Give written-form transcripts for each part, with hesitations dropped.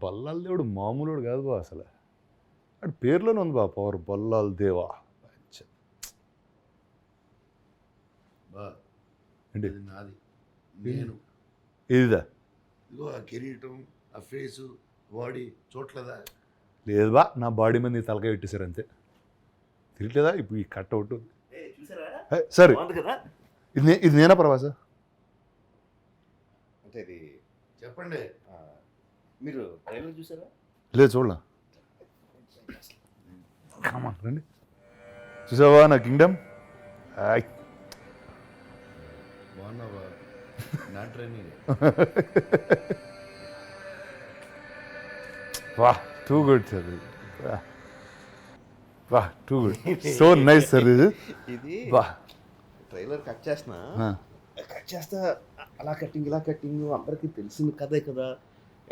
బల్లాల దేవుడు మామూలుడు కాదు బా, అసలు అటు పేర్లోనే ఉంది బా పవర్, బల్లాల దేవా. ఏంటి నాది నేను ఇదిదా? ఇదిగో ఆ కిరీటం, ఆ ఫేసు, బాడీ చూడలేదా? లేదు బా, నా బాడీ మీద నీ తలకాయ పెట్టేశారు అంతే. తిరగలేదా ఇప్పుడు ఈ కట్ అవుట్? సరే ఇది నేనా ప్రభాసా? అంటే ఇది చెప్పండి. మీరు ట్రైలర్ చూసారా? లేదు చూడలా. కామా రండి, చూసావా నా కింగ్డమ్? బాగున్నావా? నా ట్రైనింగ్. వా టూ గుడ్ సార్, వా too good, so nice sir. ఇది వా ట్రైలర్ కట్ చేస్తా అలా కట్టింగ్ ఇలా కట్టింగ్ అందరికీ తెలిసిన కథే కదా,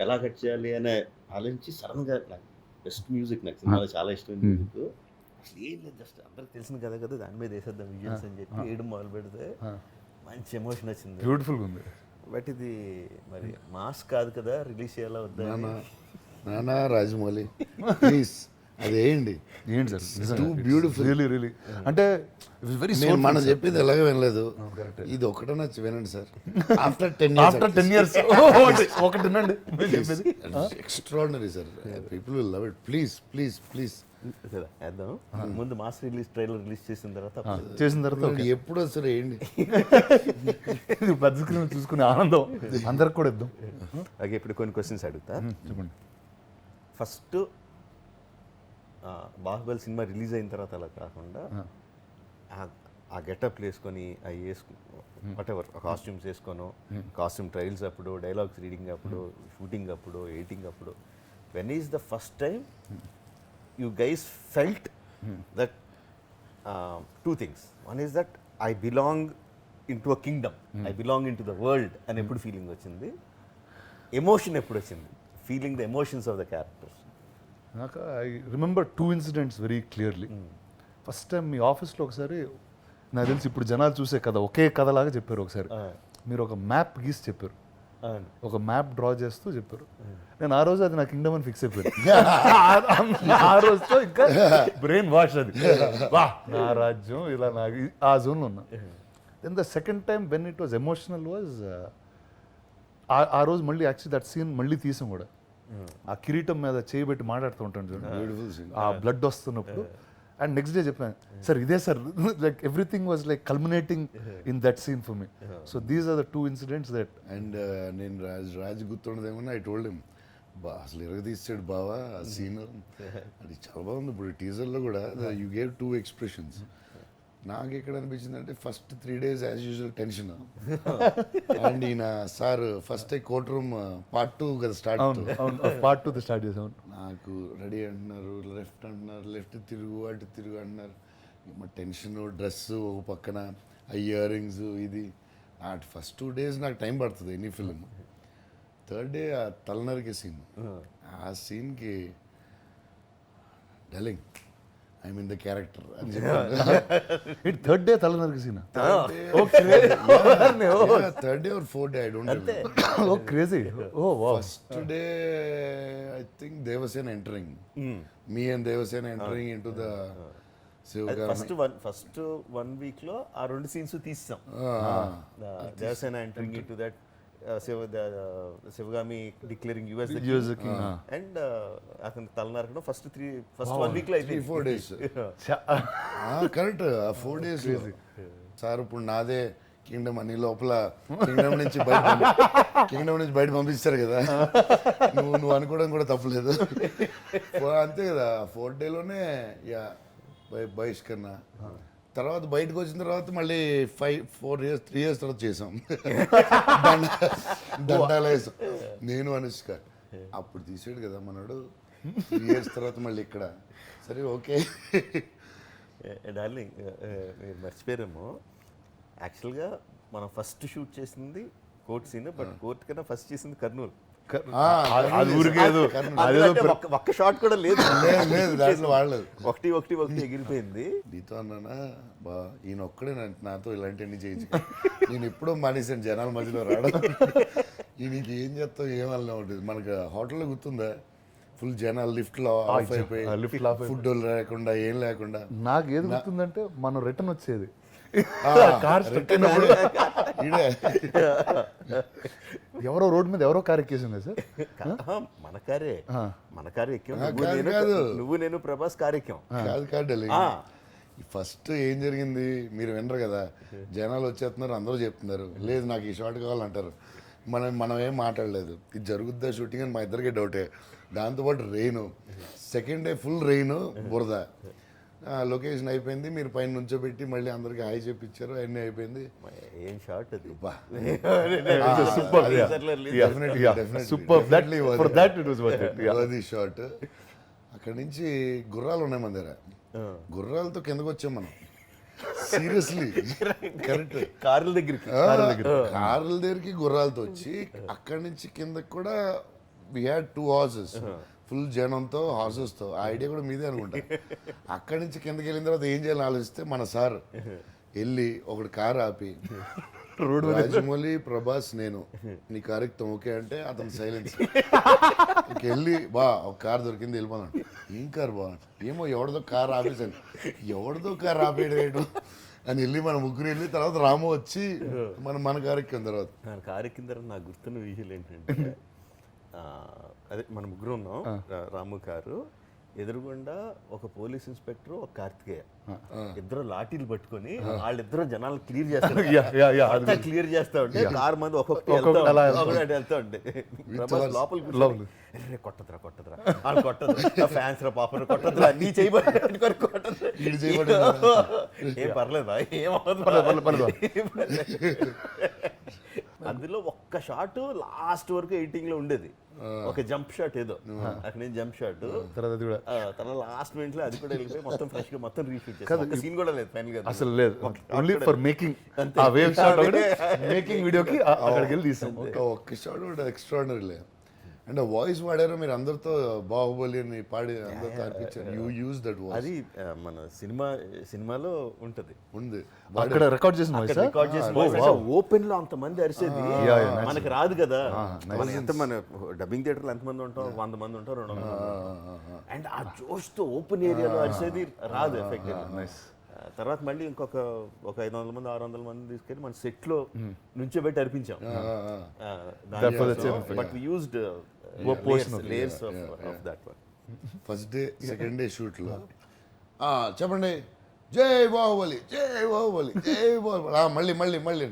ఎలా కట్ చేయాలి అని ఆలోచించి సడన్గా నాకు బెస్ట్ మ్యూజిక్, నాకు సినిమాలో చాలా ఇష్టమైన మ్యూజిక్. అసలు ఏం లేదు, జస్ట్ అందరికి తెలిసిన కథే కదా, దాని మీద వేసేద్దాం విజువల్స్ అని చెప్పి వేయడం మొదలు పెడితే మంచి ఎమోషన్ వచ్చింది, బ్యూటిఫుల్గా ఉంది. బట్ ఇది మరి మాస్ కాదు కదా, రిలీజ్ చేయాలా వద్దా? నానా రాజమౌళి ప్లీజ్ అదేంటి. ఏంటి sir, two beautiful, really really. అంటే వెరీ మనం చెప్పింది ఎలాగ వినలేదు, ఇది ఒకటన్నా వినండి సార్. ఆఫ్టర్ 10 years ఒకటి వినండి, extraordinary sir. People will love it. Please please please వేద్దాం. ముందు మాస్ రిలీజ్ ట్రైలర్ రిలీజ్ చేసిన తర్వాత ఎప్పుడు వస్తారు ఏంటి పెద్ద స్క్రీన్ చూసుకునే ఆనందం అందరికి కూడా ఇద్దాం. ఓకే, ఇప్పుడు కొన్ని క్వశ్చన్స్ అడుగుతా. చెప్పండి. ఫస్ట్ బాహుబలి సినిమా రిలీజ్ అయిన తర్వాత అలా కాకుండా ఆ గెటప్ వేసుకొని అవి వాట్ ఎవర్ కాస్ట్యూమ్స్ వేసుకోను, కాస్ట్యూమ్ ట్రయల్స్ అప్పుడు, డైలాగ్స్ రీడింగ్ అప్పుడు, షూటింగ్ అప్పుడు, ఎడిటింగ్ అప్పుడు, when is the first time you guys felt that two things. One is that I belong into a kingdom, I belong into the world and eppudu feeling vachindi, emotion eppudu vachindi, feeling the emotions of the characters. నాకు I remember 2 incidents very clearly. First time మీ ఆఫీస్లో ఒకసారి నాకు తెలిసి ఇప్పుడు జనాలు చూసే కథ ఒకే కథలాగా చెప్పారు. ఒకసారి మీరు ఒక మ్యాప్ గీసి చెప్పారు, ఒక మ్యాప్ డ్రా చేస్తూ చెప్పారు. నేను ఆ రోజు అది నా కింగ్డమ్ అని ఫిక్స్ అయిపోయాను. ఆ రోజుతో ఇంకా బ్రెయిన్ వాష్, అది వా నా రాజ్యం ఇలా నాకు ఆ జోన్లో ఉన్నా. Then the second time when it was emotional was ఆ రోజు మళ్ళీ యాక్చువల్లీ దట్ సీన్ మళ్ళీ తీసాం కూడా. ఆ కిరీటం మీద చేయబెట్టి మాట్లాడుతూ ఉంటాను చూడండి, ఆ బ్లడ్ వస్తున్నప్పుడు. అండ్ నెక్స్ట్ డే చెప్పాను, సార్ ఇదే sir, like everything was like culminating in that scene for me. So these are the 2 incidents that. And నేను రాజ్ గుర్తుండదేమో ఐ టోల్డ్ హిమ్, అసలు ఎరగదీసాడు బావా ఆ సీన్, అది చాలా బాగుంది. ఇప్పుడు టీజర్లో కూడా యూ గేవ్ 2 expressions. నాకు ఎక్కడ అనిపించింది అంటే first 3 days as usual tension. And ఈయన sir first court room part 2 కదా స్టార్ట్, part 2 స్టార్ట్ చేసాం. నాకు రెడీ అంటున్నారు, లెఫ్ట్ అంటున్నారు, లెఫ్ట్ తిరుగు అటు తిరుగు అంటున్నారు. మా టెన్షన్, డ్రెస్సు ఒక పక్కన, ఆ ఇయర్ రింగ్స్, ఇది నాకు ఫస్ట్ 2 days నాకు టైం పడుతుంది ఎనీ ఫిలిం. థర్డ్ డే ఆ తలనరికి సీన్, ఆ సీన్కి డలింగ్ ఐమ్ ఇన్ ద క్యారెక్టర్ అని చెప్పి. థర్డ్ డే తలనరికి scene, third day or fourth day I don't know. Oh crazy. Oh wow. First day I think Devasena entering, me and Devasena entering into the first 1 week లో ఆ 2 scenes తీసాం. Devasena entering into that, Sivagami declaring us the king, and అతను తలనరకడం first 1 week లో అయితే 3-4 days. Correct, ఆ 4 days sir ఇప్పుడు నాదే Kingdom అని లోపల కింగ్డమ్ నుంచి బయట పంపిస్తారు కదా, నువ్వు అనుకోవడం కూడా తప్పలేదు. అంతే కదా, 4th day లోనే బహిష్కరణ. తర్వాత బయటకు వచ్చిన తర్వాత మళ్ళీ 3 years తర్వాత చేసాం దండాలు వేసాం నేను అనుష్క. అప్పుడు తీసాడు కదా మనోడు, 3 years తర్వాత మళ్ళీ ఇక్కడ. సరే ఓకే డార్లింగ్, మీరు మర్చిపోయారేమో, యాక్చువల్గా మనం ఫస్ట్ షూట్ చేసింది కోర్ట్ సీన్, బట్ కోర్ట్ కన్నా ఫస్ట్ చేసింది కర్నూలు. ఒక్క షాట్ కూడా లేదు, దాంట్లో వాడలేదు. ఒకటి ఎగిరిపోయింది. నీతో అన్నానా బా, ఈయన ఒక్కడే నాతో ఇలాంటివన్నీ చేయించు, నేను ఎప్పుడో మానేసాను జనాల మధ్యలో రావడం. నీకు ఏం చేస్తావు ఏమన్నా ఉంటుంది. మనకు హోటల్లో గుర్తుందా, ఫుల్ జనాలు లిఫ్ట్లో ఆఫ్ అయిపోయి, లిఫ్ట్ ఆఫ్ ఫుడ్ లేకుండా ఏం లేకుండా. నాకు ఏది గుర్తుందంటే మనం రిటర్న్ వచ్చేది return ఈడే. ఎవరో రోడ్ మీద ఎవరో కార్ ఎక్కేసింది సార్. మన కారే ఎక్కాం, కాదు. నువ్వు నేను ప్రభాస్ కారు ఎక్కాం. కాదు ఫస్ట్ ఏం జరిగింది మీరు వినరు కదా, జనాలు వచ్చేస్తున్నారు, అందరూ చెప్తున్నారు లేదు నాకు ఈ షాట్ కావాలంటారు. మనం ఏం మాట్లాడలేదు, ఇది జరుగుద్దా షూటింగ్ అని మా ఇద్దరికే డౌటే. దాంతోపాటు rain, second day full rain, బురద. లొకేషన్ అయిపోయింది, మీరు పైన నుంచోబెట్టి మళ్ళీ అందరికి హాయ్ చెప్పించారు, అన్నీ అయిపోయింది. ఏం షాట్ అది. అది షాట్. అక్కడి నుంచి గుర్రాలు ఉన్నాయి మన దగ్గర, గుర్రాలతో కిందకు వచ్చాం మనం. Seriously correct. కార్ల దగ్గరికి కార్ల దగ్గరికి గుర్రాలతో వచ్చి అక్కడి నుంచి కిందకి కూడా వి హ్యాడ్ 2 horses, ఫుల్ జనంతో హార్సెస్తో. ఆ ఐడియా కూడా మీదే అనుకుంటా. అక్కడి నుంచి కిందకి వెళ్ళిన తర్వాత ఏం చేయాలని ఆలోచిస్తే మన సార్ వెళ్ళి ఒకటి కార్ ఆపి, రాజమౌళి, ప్రభాస్, నేను నీ కార్ ఎక్కుతాం ఓకే అంటే అతను సైలెన్స్. వెళ్ళి బా ఒక కార్ దొరికింది వెళ్ళిపోతాను. ఏం కార్ బా, ఏమో ఎవరిదో కార్ ఆపేసాను, ఎవరిదో కార్ ఆపేయడం అని వెళ్ళి మన ముగ్గురు వెళ్ళి తర్వాత రాము వచ్చి మన కార్ ఎక్కిన తర్వాత కారు ఎక్కిన తర్వాత నాకు గుర్తున్న విషయాలు ఏంటంటే, అదే మన ముగ్గురు ఉన్నాం, రాము కారు ఎదురుగుండా ఒక పోలీస్ ఇన్స్పెక్టర్, ఒక కార్తికేయ, ఇద్దరు లాఠీలు పట్టుకొని వాళ్ళిద్దరు జనాలు క్లియర్ చేస్తారు. క్లియర్ చేస్తా ఉంటే కారు మంది ఒక్కొక్కటి వెళ్తా ఉంటే లోపలికి కొట్టదురా వాళ్ళు కొట్టదు, ఫ్యాన్స్ రా పాప కొట్టదురా, నీ చేయబడి కొట్టదు, ఏం పర్లేదా ఏమవుతుంది. అందులో ఒక్క షాట్ లాస్ట్ వరకు ఎడిటింగ్ లో ఉండేది, ఒక జంప్ షాట్ ఏదో అక్కడ నుంచి జంప్ షాట్, తర్వాత లాస్ట్ మినిట్ లో అది కూడా వెళ్ళిపోయి మొత్తం ఫ్రెష్ గా మొత్తం రీషూట్ చేస్తాం. సీన్ కూడా లేదు ఫైనల్ గా, అసలు లేదు, ఓన్లీ ఫర్ మేకింగ్ ఆ వేవ్ షాట్ మేకింగ్ వీడియోకి అక్కడికి వెళ్ళి తీసాం. ఒక్క షాట్ కూడా ఎక్స్ట్రాడినరీ లేదు. అంటే వాయిస్ వాడారో మీరు అందరితో బాహుబలి అని పాడి అందరితో అనిపించారు. You use that voice. అది మన సినిమాలో ఉంటది, ఉంది అక్కడ రికార్డ్ చేసిన వాయిస్. ఓపెన్ లో అంత మంది అరిసేది మనకి రాదు కదా. ఎంత మన డబ్బింగ్ థియేటర్లో ఎంతమంది ఉంటాం, 100 మంది ఉంటాం, 200 మంది, అండ్ ఆ జోష్ తో ఓపెన్ ఏరియాలో అరిసేది రాదు ఎఫెక్ట్. తర్వాత మళ్ళీ ఇంకొక 500 మంది 600 మంది తీసుకెళ్ళి మన సెట్ లో నుంచో పెట్టి అర్పించాం. But we used layers of that one. First day second day shoot లో చెప్పండి జై బాహుబలి జై బాహుబలి జై బాహుబలి, మళ్ళీ మళ్ళీ మళ్ళీ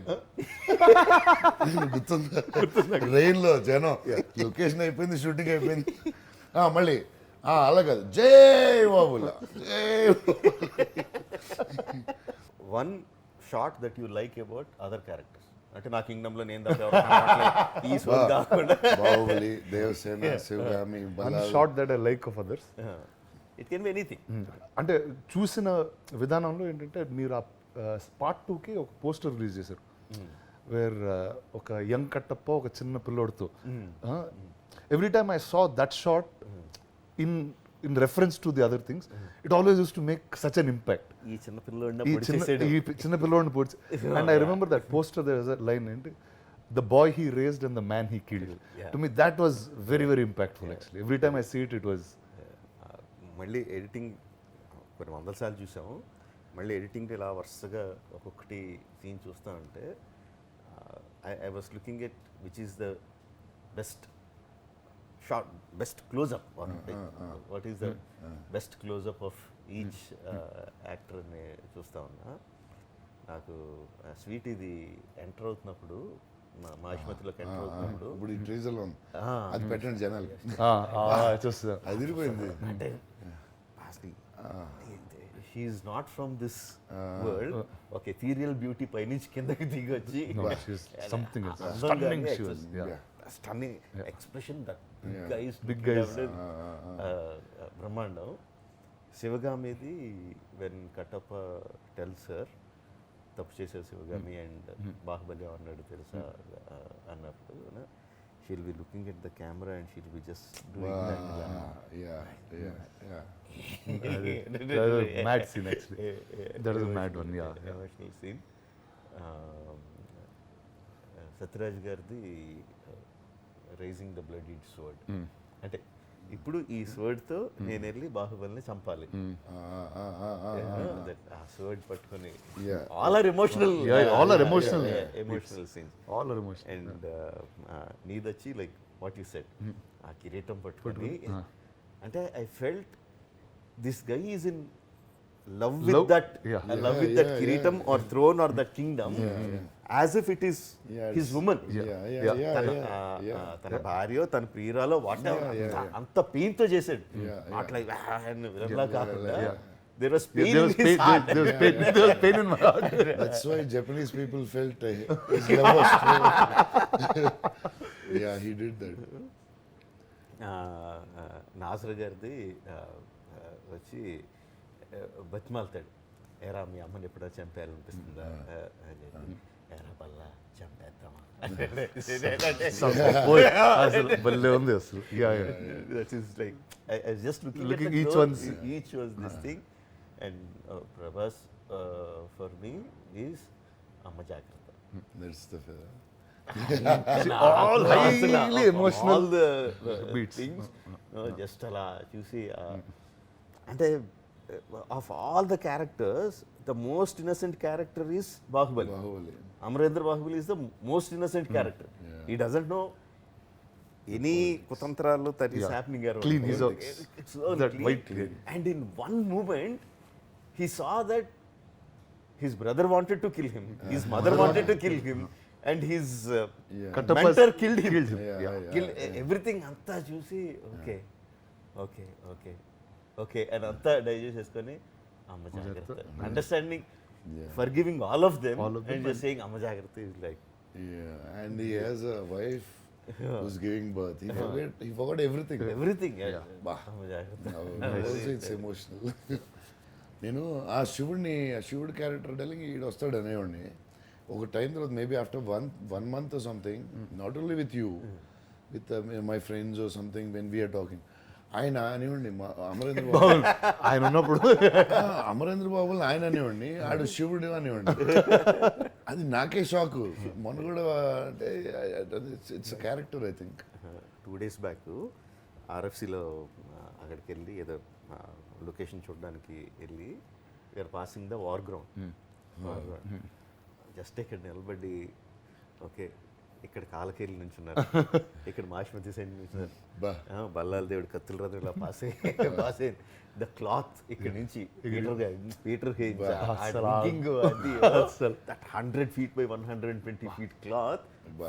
గుర్తుందా ట్రైన్ లో జనం, లొకేషన్ అయిపోయింది, షూటింగ్ అయిపోయింది, మళ్ళీ అలా కాదు జై బాహుబలి జై. One shot that you like about other characters, అంటే నా కింగ్డమ్ లో నేను ఈ కాకుండా Baahubali, Devasena, Sivagami, shot that I like of others, it can be anything. అంటే చూసిన విధానంలో ఏంటంటే మీరు ఆ పార్ట్ 2కి ఒక పోస్టర్ రిలీజ్ చేశారు, వేర్ ఒక యంగ్ కట్టప్ప ఒక చిన్న పిల్లోడితో. Every time I saw that shot in reference to the other things, it always used to make such an impact. ఈ చిన్న పిల్లోడిని పొడిచి, and I remember that poster, there was a line, the boy he raised and the man he killed. To me that was very very impactful actually. Every time I see it, it was మళ్ళీ editing కొన్ని 100 సార్లు చూసాము. మళ్ళీ editing ఇలా వరుసగా ఒక్కొక్కటి scene చూస్తా ఉంటే I was looking at which is the best shot, best close-up, or what is the best close-up of each actor అని చూస్తా ఉన్నా. నాకు స్వీట్ ఇది ఎంటర్ అవుతున్నప్పుడు, మా ఆసుపత్రిలోకి ఎంటర్ అవుతున్నప్పుడు, ఇప్పుడు ఈ ట్రీజర్లో అది పెట్టండి జనాలు చూస్తా అదిరిపోయింది. అంటే she is not from this world, ఒక ఎథీరియల్ బ్యూటీ పైనుంచి కిందకి దిగి వచ్చి something stunning expression, that big guys, బ్రహ్మాండం. శివగామిది వెన్ కట్టప్ప టెల్స్ హర్ తప్పు చేశారు శివగామి అండ్ బాహుబలి అన్నాడు తెలుసా అన్నప్పుడు, she'll be looking at the camera and she'll be just doing mad scene actually. That is a mad one, yeah. Emotional scene. Sathyaraj గారిది rising the బ్లడీడ్ sword. అంటే ఇప్పుడు ఈ స్వర్డ్తో నేను వెళ్ళి బాహుబలిని చంపాలి. ఆ స్వర్డ్ పట్టుకొని all are emotional, emotional scenes, all are emotional. And నీదొచ్చి లైక్ వాట్ యు సెడ్, ఆ కిరీటం పట్టుకొని అంటే I felt this guy is in love with that kiritam or throne or that kingdom, as if it is his woman. తన భార్యో తన ప్రియురాలో what అంత pain తో చేసాడు. అట్లా విలన్లా కాకుండా there was pain in his heart. There was pain in my heart. That's why Japanese people felt his love was true. Yeah, he did that. Nassar గారిది వచ్చి బతిమాలుతాడు, ఏరా మీ అమ్మని ఎప్పుడో చంపేయాలనిపిస్తుందా అని చెప్పి, ఏరా బల్లా చంపేద్దామా భలే ఉంది అసలు. Like I just Looking each was this thing. And Prabhas for me is అమ్మ జాగ్రత్త. That's the feather. All highly emotional all the beats. things just అలా చూసి అంటే of all the characters the most innocent character is Baahubali. Amarendra Baahubali is the most innocent character. He doesn't know any kutantralu that is happening around. Clean, he's so that clean. white clean. And in one moment he saw that his brother wanted to kill him, his mother wanted to kill him, and his mentor killed him. Killed everything anta chusi okay and anta digest cheskoni amma jagrata, understanding, forgiving all of them and just saying amma jagrata is like, And he has a wife who's giving birth. He forgot everything. amma jagrata. Also it's emotional. నేను ఆ శివుడు character telling ఈడు వస్తాడు అనేవాడిని ఒక time తర్వాత maybe after one month something, not only with you, with my friends or something when we are talking, ఆయన అనేవాడిని అమరేంద్ర బాబు ఆయన ఉన్నప్పుడు అమరేంద్ర బాబులు ఆయన అనేవాడిని, ఆడు శివుడు అనేవాడిని. అది నాకే షాక్. మొన్న కూడా అంటే it's character I think. 2 days back ఆర్ఎఫ్సిలో అక్కడికి వెళ్ళి ఏదో లొకేషన్ చూడడానికి వెళ్ళి we're passing the war ground. Just ఇక్కడ నిలబడి ఓకే ఇక్కడ కాలకేరి నుంచి ఉన్నారు, ఇక్కడ మాష్మతి సైడ్ నుంచి ఉన్నారు, బల్లాల దేవుడు కత్తుల రథం ఇలా పాస్ అయ్యి ద క్లాత్ ఇక్కడ నుంచి Peter hedge that 100 feet by 120 feet cloth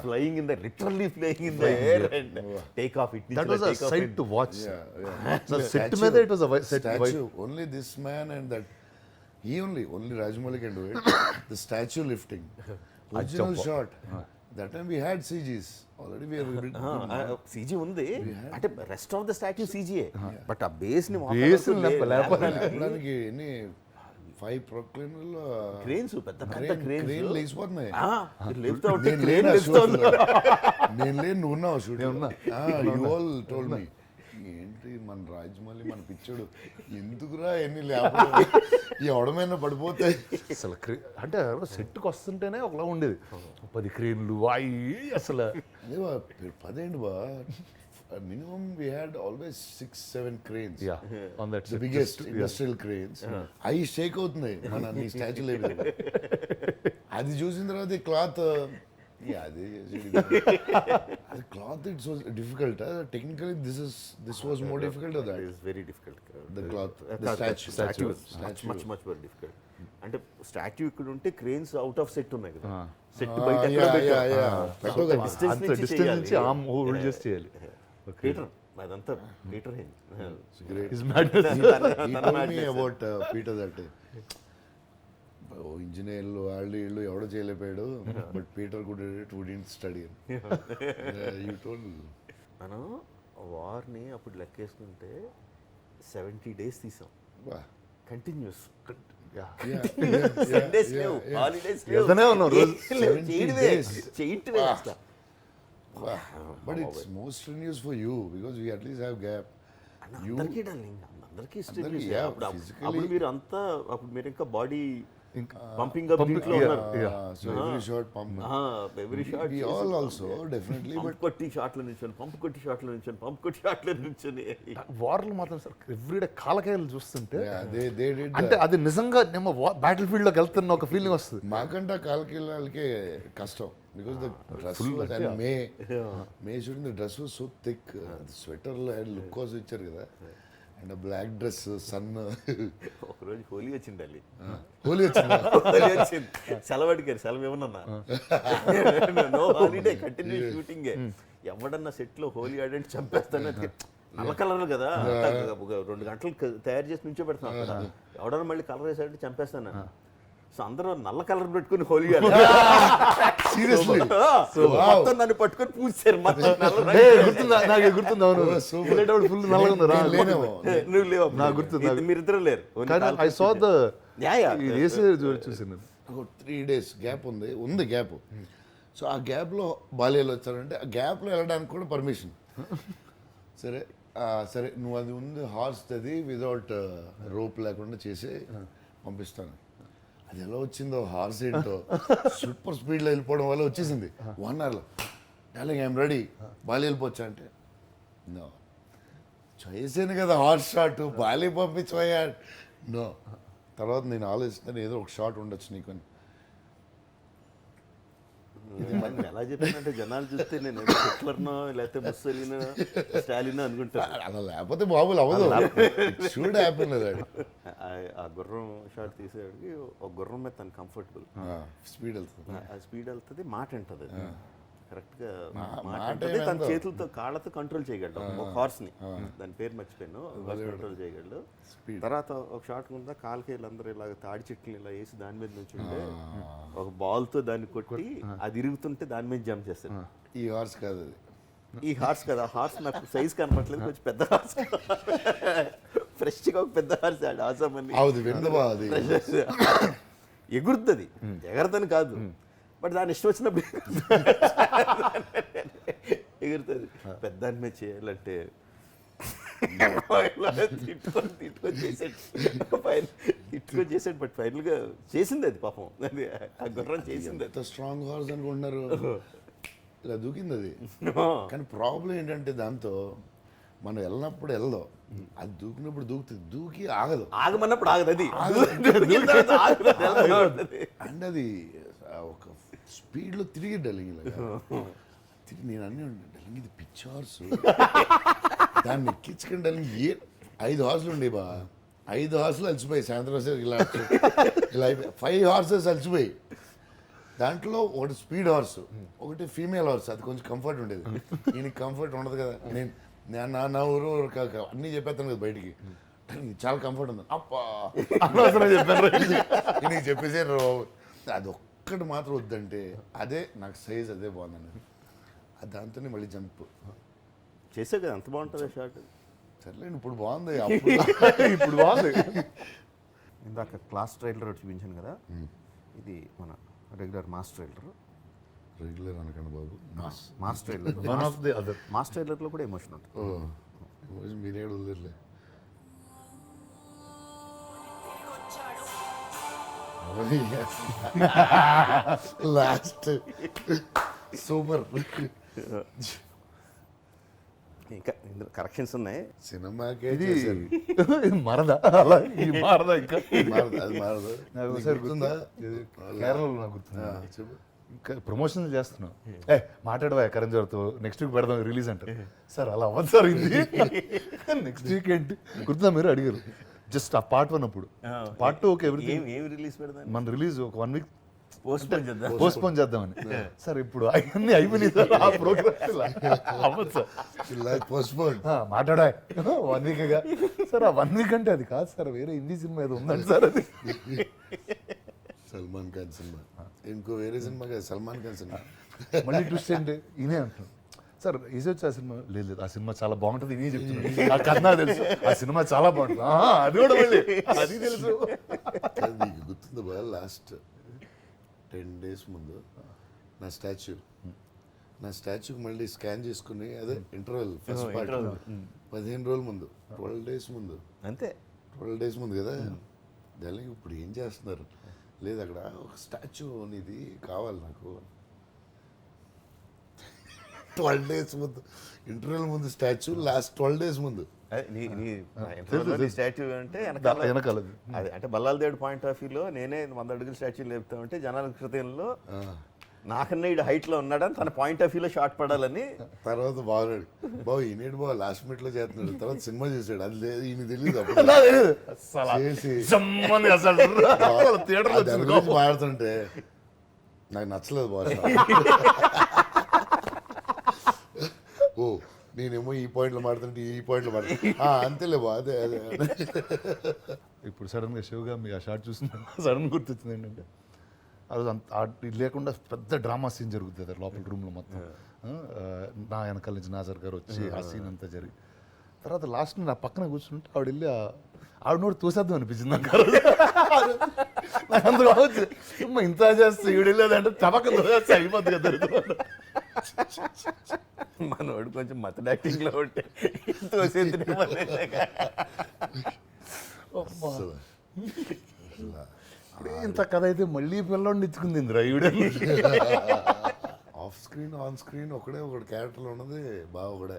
flying in the literally flying in the air and take off. That was a sight to watch. The set మీద it was a statue. Only this man and that only Rajamouli can do it. The statue lifting, original shot. That time we had CGs already. We have CG ఉంది అంటే rest of the statue CGయే, but ఆ base ని లేపడానికి ఎన్ని 5 ప్రొక్లైనర్లు cranes పెద్ద పెద్ద cranes లేచిపోతున్నాయి. లేపుతా ఉంటే క్రేన్ లేస్తుంది. నేను లేను, నువ్వు ఉన్నావు shooting. You all told me ఏంటి మన రాజమౌళి మన పిచ్చోడు ఎందుకురా ఎన్ని లేపడం, ఈ అవడమైనా పడిపోతాయి అసలు. అంటే సెట్కి వస్తుంటేనే ఒకలా ఉండేది, 10 క్రేన్లు అవి అసలు 10 బా. Minimum we had always 6-7 cranes. On that the biggest industrial cranes. I shake అవుతున్నాయి మన నీ స్టాచ్యూ లేదు. అది చూసిన తర్వాత క్లాత్ అది cloth it's was difficult. Technically this was more difficult or that? It is very difficult. The cloth, the statue much very difficult. అంటే statue ఇక్కడ ఉంటే క్రేన్స్ అవుట్ ఆఫ్ సెట్ ఉన్నాయి కదా, సెట్ బయట డిస్టెన్స్ నుంచి ఆర్మ్ హోల్డ్ చేసి చేయాలి. Peter అదంతా Peter హేంజ్. His madness. He told me about Peter that day. ఇంజనీర్లు వాళ్ళు వీళ్ళు ఎవడో చేయలేకపోయాడు, but Peter wouldn't study. You told మనం వార్ని అప్పుడు లెక్కేసుకుంటే 70 days తీసాం కంటిన్యూస్. సండేస్ లేవు, హాలిడేస్ లేవు, చేయటమే అసలు. But it's more strenuous for you because we at least have gap. అందరికీ strenuous. అప్పుడు మీరు అంతా అప్పుడు మీరు ఇంకా బాడీ పంపింగ్ అప్ దీంట్లో ఉన్నారు. So every shot pump, every shot we all also definitely. Pump కొట్టి షాట్లో నిల్చొని, పంప్ కొట్టి షాట్లో నిల్చొని, పంప్ కొట్టి షాట్లో నిల్చొని. వార్లు మాత్రం సార్ ఎవ్రీడే కాలకాయలు చూస్తుంటే దే డిడ్. అంటే అది నిజంగా నేను బ్యాటిల్ ఫీల్డ్ లోకి వెళ్తున్న ఒక ఫీలింగ్ వస్తుంది. మాకంటే కాలకెళ్ళాలకే కష్టం, because the dress may shooting the dress was so thick, స్వెటర్లో లుక్ కోసం ఇచ్చారు కదా, అండ్ బ్లాక్ డ్రెస్ సన్. ఒకరోజు హోలీ వచ్చిండాలి, హోలీ వచ్చింది, హోలీ వచ్చింది, సెలవు అడిగారు, సెలవు ఏమన్నా నో హాలిడే, కంటిన్యూ షూటింగ్. ఎవడన్నా సెట్ లో హోలీ ఆడంటే చంపేస్తాను. నల్ల కలర్ కదా, ఒక 2 గంటలు తయారు చేసి నుంచో పెడతాను కదా, ఎవడన్నా మళ్ళీ కలర్ వేసాడంటే చంపేస్తాను. సో అందరూ నల్ల కలర్ పెట్టుకుని హోలీ సీరియస్లీ మొత్తం నన్ను పట్టుకొని పూసారు. నాకు గుర్తుంది, అవును ఫుల్ నల్లగా ఉన్నారా? నువ్వు లేవు, నాకు గుర్తుంది, మీరిద్దరు లేరు. ఐ సా ద చూసాను. 3 days గ్యాప్ ఉంది గ్యాప్. సో ఆ గ్యాప్లో బాల్యాలు వచ్చారంటే ఆ గ్యాప్లో వెళ్ళడానికి కూడా పర్మిషన్. సరే సరే నువ్వు అది ఉంది హార్స్ అది వితౌట్ రోప్ లేకుండా చేసి పంపిస్తాను. అది ఎలా వచ్చిందో హార్స్ ఏంటో సూపర్ స్పీడ్లో వెళ్ళిపోవడం వల్ల వచ్చేసింది. 1 hourలో డార్లింగ్ ఐఎమ్ రెడీ, బాలి వెళ్ళిపోవచ్చా అంటే నో, చేసాను కదా హార్స్ షాట్, బాలి పంపించబోయా నో. తర్వాత నేను ఆలోచిస్తాను ఏదో ఒక షాట్ ఉండొచ్చు నీకు అని. ఇది మనం ఎలా చెప్పానంటే జనాలు చూస్తే నేను హిట్లర్నో లేకపోతే ముస్సోలినో స్టాలినో అనుకుంటాను. అలా లేకపోతే బాబులు అవ్వదు, షూడ్ హ్యాపీన్. ఆ గుర్రం షాట్ తీసేవాడికి ఒక గుర్రం మీద తను కంఫర్టబుల్, స్పీడ్ వెళ్తుంది, ఆ స్పీడ్ వెళ్తుంది, మాట ఉంటుంది కరెక్ట్గా, మాట మాట ఉంటుంది. తన ఏమందో. చేతులతో కాళ్ళతో కంట్రోల్ చేయగలడు ఒక హార్స్ని, దాని పేరు మర్చిపోయాను, కంట్రోల్ చేయగలడు. తర్వాత ఒక షాట్ ఉందా, కాళ్ళకి వీళ్ళందరూ ఇలా తాడి చెట్లు ఇలా వేసి దాని మీద నుంచి ఉంటే ఒక బాల్తో దాన్ని కొట్టి అది ఇరుగుతుంటే దాని మీద జంప్ చేస్తాడు. ఈ హార్స్ కాదు అది, ఈ హార్స్ కదా, హార్స్ నాకు సైజ్ కనపట్లేదు, కొంచెం పెద్ద హార్స్, ఫ్రెష్గా ఒక పెద్ద హార్స్ ఆడు ఆసం అని అవుది విందబా అది ఎగురుతుంది, ఎగరదని కాదు, బట్ దాని ఇష్టం వచ్చినప్పుడు ఎగురుతుంది. పెద్ద దాని మీద చేయాలంటే తిట్టుకొని చేసాడు, బట్ ఫైనల్గా చేసింది అది, పాపం అది ఆ గుర్రం చేసింది. ఎంత స్ట్రాంగ్ హార్స్ అనుకుంటున్నారు, ఇలా దూకింది అది. కానీ ప్రాబ్లం ఏంటంటే దాంతో మనం వెళ్ళినప్పుడు వెళ్దాం, అది దూకినప్పుడు దూకుతుంది, దూకి ఆగదు, ఆగమన్నప్పుడు ఆగదు అది, అండ్ అది ఒక స్పీడ్లో తిరిగి డల్లింగ్ తిరిగి. నేను అన్నీ డల్లింగ్ ఇది పిచ్చి హార్స్, దాన్ని ఎక్కించుకుని డల్లింగ్ 5 హార్స్లు ఉండే బా, 5 హార్స్లు అలసిపోయి సాయంత్రం వచ్చేసరికి ఇలా అయిపోయి 5 horses అలసిపోయి. దాంట్లో ఒకటి స్పీడ్ హార్స్, ఒకటి ఫీమేల్ హార్స్, అది కొంచెం కంఫర్ట్ ఉండేది. ఈయనకి కంఫర్ట్ ఉండదు కదా, నా ఊరు అన్నీ చెప్పేస్తాను కదా బయటికి, చాలా కంఫర్ట్ ఉంది అప్పా అనవసరం చెప్పాను ఈయనకి చెప్పేసారు. అది ఒక్కటి మాత్రం వద్దంటే అదే నాకు సైజ్ అదే బాగుందండి, దాంతోనే మళ్ళీ జంప్ చేసే కదా, అంత బాగుంటుంది షాట్. సర్లేండి ఇప్పుడు బాగుంది, ఇప్పుడు బాగుంది. ఇందాక క్లాస్ ట్రైలర్ చూపించాను కదా, ఇది మన రెగ్యులర్ మాస్ ట్రైలర్. రెగ్యులర్ అనకండి బాబు, mass trailer, one of the other. Mass ట్రైలర్లో కూడా ఎమోషన్ ఉంటుంది. మీరే వదిలేరులే. Last super. ఇంకా ఇందులో కరెక్షన్స్ ఉన్నాయి. సినిమాకే ఇది మరదా అలా ఈ మారదా ఇంకా అది మారదు. నాకు ఒకసారి గుర్తుందా? కేరళలో నాకు గుర్తుంది. చెప్పు. ఇంకా ప్రమోషన్లు చేస్తున్నాం, మాట్లాడవా కరణ్ జోర్తో నెక్స్ట్ వీక్ పెడదాం రిలీజ్ అంటారు. సార్ అలా అవ్వదు సార్, ఇది నెక్స్ట్ వీక్ ఏంటి గుర్తుందా, మీరు అడిగారు జస్ట్ ఆ పార్ట్ 1 అప్పుడు. పార్ట్ 2 ఓకే ఎవ్రీథింగ్ ఏం రిలీజ్ పెడదాం, మన రిలీజ్ ఒక 1 week పోస్ట్పోన్ చేద్దామని. సార్ ఇప్పుడు అన్నీ అయిపోయినాయి సార్, ఆ ప్రోగ్రామ్ అవ్వదు సార్, పోస్ట్పోన్ మాట్లాడా 1 week సార్. ఆ 1 week అంటే అది కాదు సార్, వేరే హిందీ సినిమా ఏదో ఉందండి సార్, అది సల్మాన్ ఖాన్ సినిమా, ఇంకో వేరే సినిమా కాదు సల్మాన్ ఖాన్ సినిమా. మళ్ళీ ట్విస్ట్ ఏంటి ఈయనే అంటున్నాను సార్, ఈజీ వచ్చి ఆ సినిమా లేదు, ఆ సినిమా చాలా బాగుంటుంది, ఇదే చెప్తున్నాను, ఆ కథ నాకు తెలుసు, ఆ సినిమా చాలా బాగుంటుంది, అది కూడా మళ్ళీ అది తెలుసు. నీకు గుర్తుంది బా, లాస్ట్ 10 days ముందు నా స్టాచ్యూకి మళ్ళీ స్కాన్ చేసుకుని అదే ఇంటర్వెల్ ఫస్ట్ పార్ట్ 15 రోజుల ముందు, 12 days ముందు, అంతే 12 days ముందు కదా. దానికి ఇప్పుడు ఏం చేస్తున్నారు, లేదు అక్కడ ఒక స్టాచ్యూ నీది కావాలి నాకు 12 days ముందు ఇంటర్వ్యూల ముందు స్టాచ్యూ లాస్ట్ 12 days ముందు స్టాచ్యూ అంటే వెనకాల అదే అంటే బల్లాల దేవుడి పాయింట్ ఆఫ్ వ్యూలో నేనే 100 అడుగుల స్టాచ్యూ లేపుతా ఉంటే జనాల హృదయంలో నాకన్నా ఇడు హైట్ లో ఉన్నాడని తన పాయింట్ ఆఫ్ వ్యూలో షార్ట్ పడాలని. తర్వాత బాగున్నాడు బాబు ఈనేడు బాబు లాస్ట్ మినిట్ లో చేస్తున్నాడు, తర్వాత సినిమా చేశాడు, అది లేదు ఈయన తెలియదు మాడుతుంటే నాకు నచ్చలేదు బాగా. ఓ నేనేమో ఈ పాయింట్లో మాడుతుంటే ఈ పాయింట్లో మాడుతుంటే అంతేలే బా అదే అదే. ఇప్పుడు సడన్గా శివగా మీకు ఆ షార్ట్ చూసిన సడన్ గుర్తొచ్చింది ఏంటంటే ఆ రోజు ఇది లేకుండా పెద్ద డ్రామా సీన్ జరుగుతుంది లోపల రూమ్లో మొత్తం. నా వెనకాల నుంచి నాజర్ గారు వచ్చి ఆ సీన్ అంతా జరిగి తర్వాత లాస్ట్ నా పక్కన కూర్చుంటే ఆవిడ వెళ్ళి ఆవిడ నోటి తోసేద్దాం అనిపించింది నాకు. నాకు అందులో కావచ్చు ఇంత చేస్తే ఈవిడ వెళ్ళేదంటే చపక్క తోసేస్తే అయిపోద్ది కదా. మనోడు కొంచెం మతడ్ యాక్టింగ్ లో ఉంటే ఇంత కథ అయితే మళ్ళీ పిల్లోడిని ఇచ్చుకుంది ఇంద్ర ఈవిడ. ఆఫ్ స్క్రీన్ ఆన్ స్క్రీన్ ఒకడే ఒకటి క్యారెక్టర్లో ఉన్నది బాగా ఒకడే.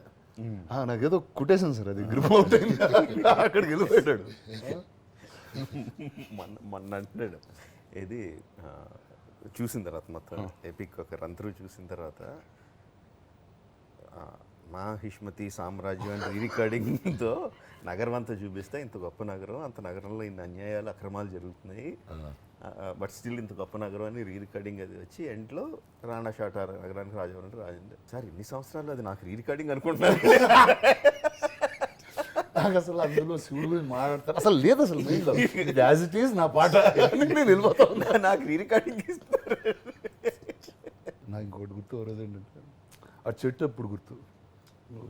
నాకేదో కుటేషన్ సార్ అది గ్రిప్ అవుట్ అయింది, అక్కడికి వెళ్ళిపోయాడు. మొన్న అంటున్నాడు ఇది చూసిన తర్వాత మొత్తం ఎపిక్ ఒక రంత్రు చూసిన తర్వాత మా హిష్మతి సామ్రాజ్యం అని రికార్డింగ్తో నగరం అంతా చూపిస్తే ఇంత గొప్ప నగరం, అంత నగరంలో ఇన్ని అన్యాయాలు అక్రమాలు జరుగుతున్నాయి, బట్ స్టిల్ ఇంత గొప్ప నగరం అని రికార్డింగ్ అది వచ్చి ఎండ్లో రాణా షాట్ నగరానికి రాజమండ్రి రాజండి సార్ ఇన్ని సంవత్సరాలు అది నాకు రికార్డింగ్ అనుకుంటున్నాను. నాకు అసలు అందులో శివుడు గురించి మాట్లాడతారు అసలు లేదు, అసలు యాజ్ ఇట్ ఈస్ నా పాట నేను వెళ్ళిపోతా ఉన్నా, నాకు రికార్డింగ్ ఇస్తారు. నాకు ఇంకోటి గుర్తు రోజు ఏంటంటే ఆ చెట్టు అప్పుడు గుర్తు,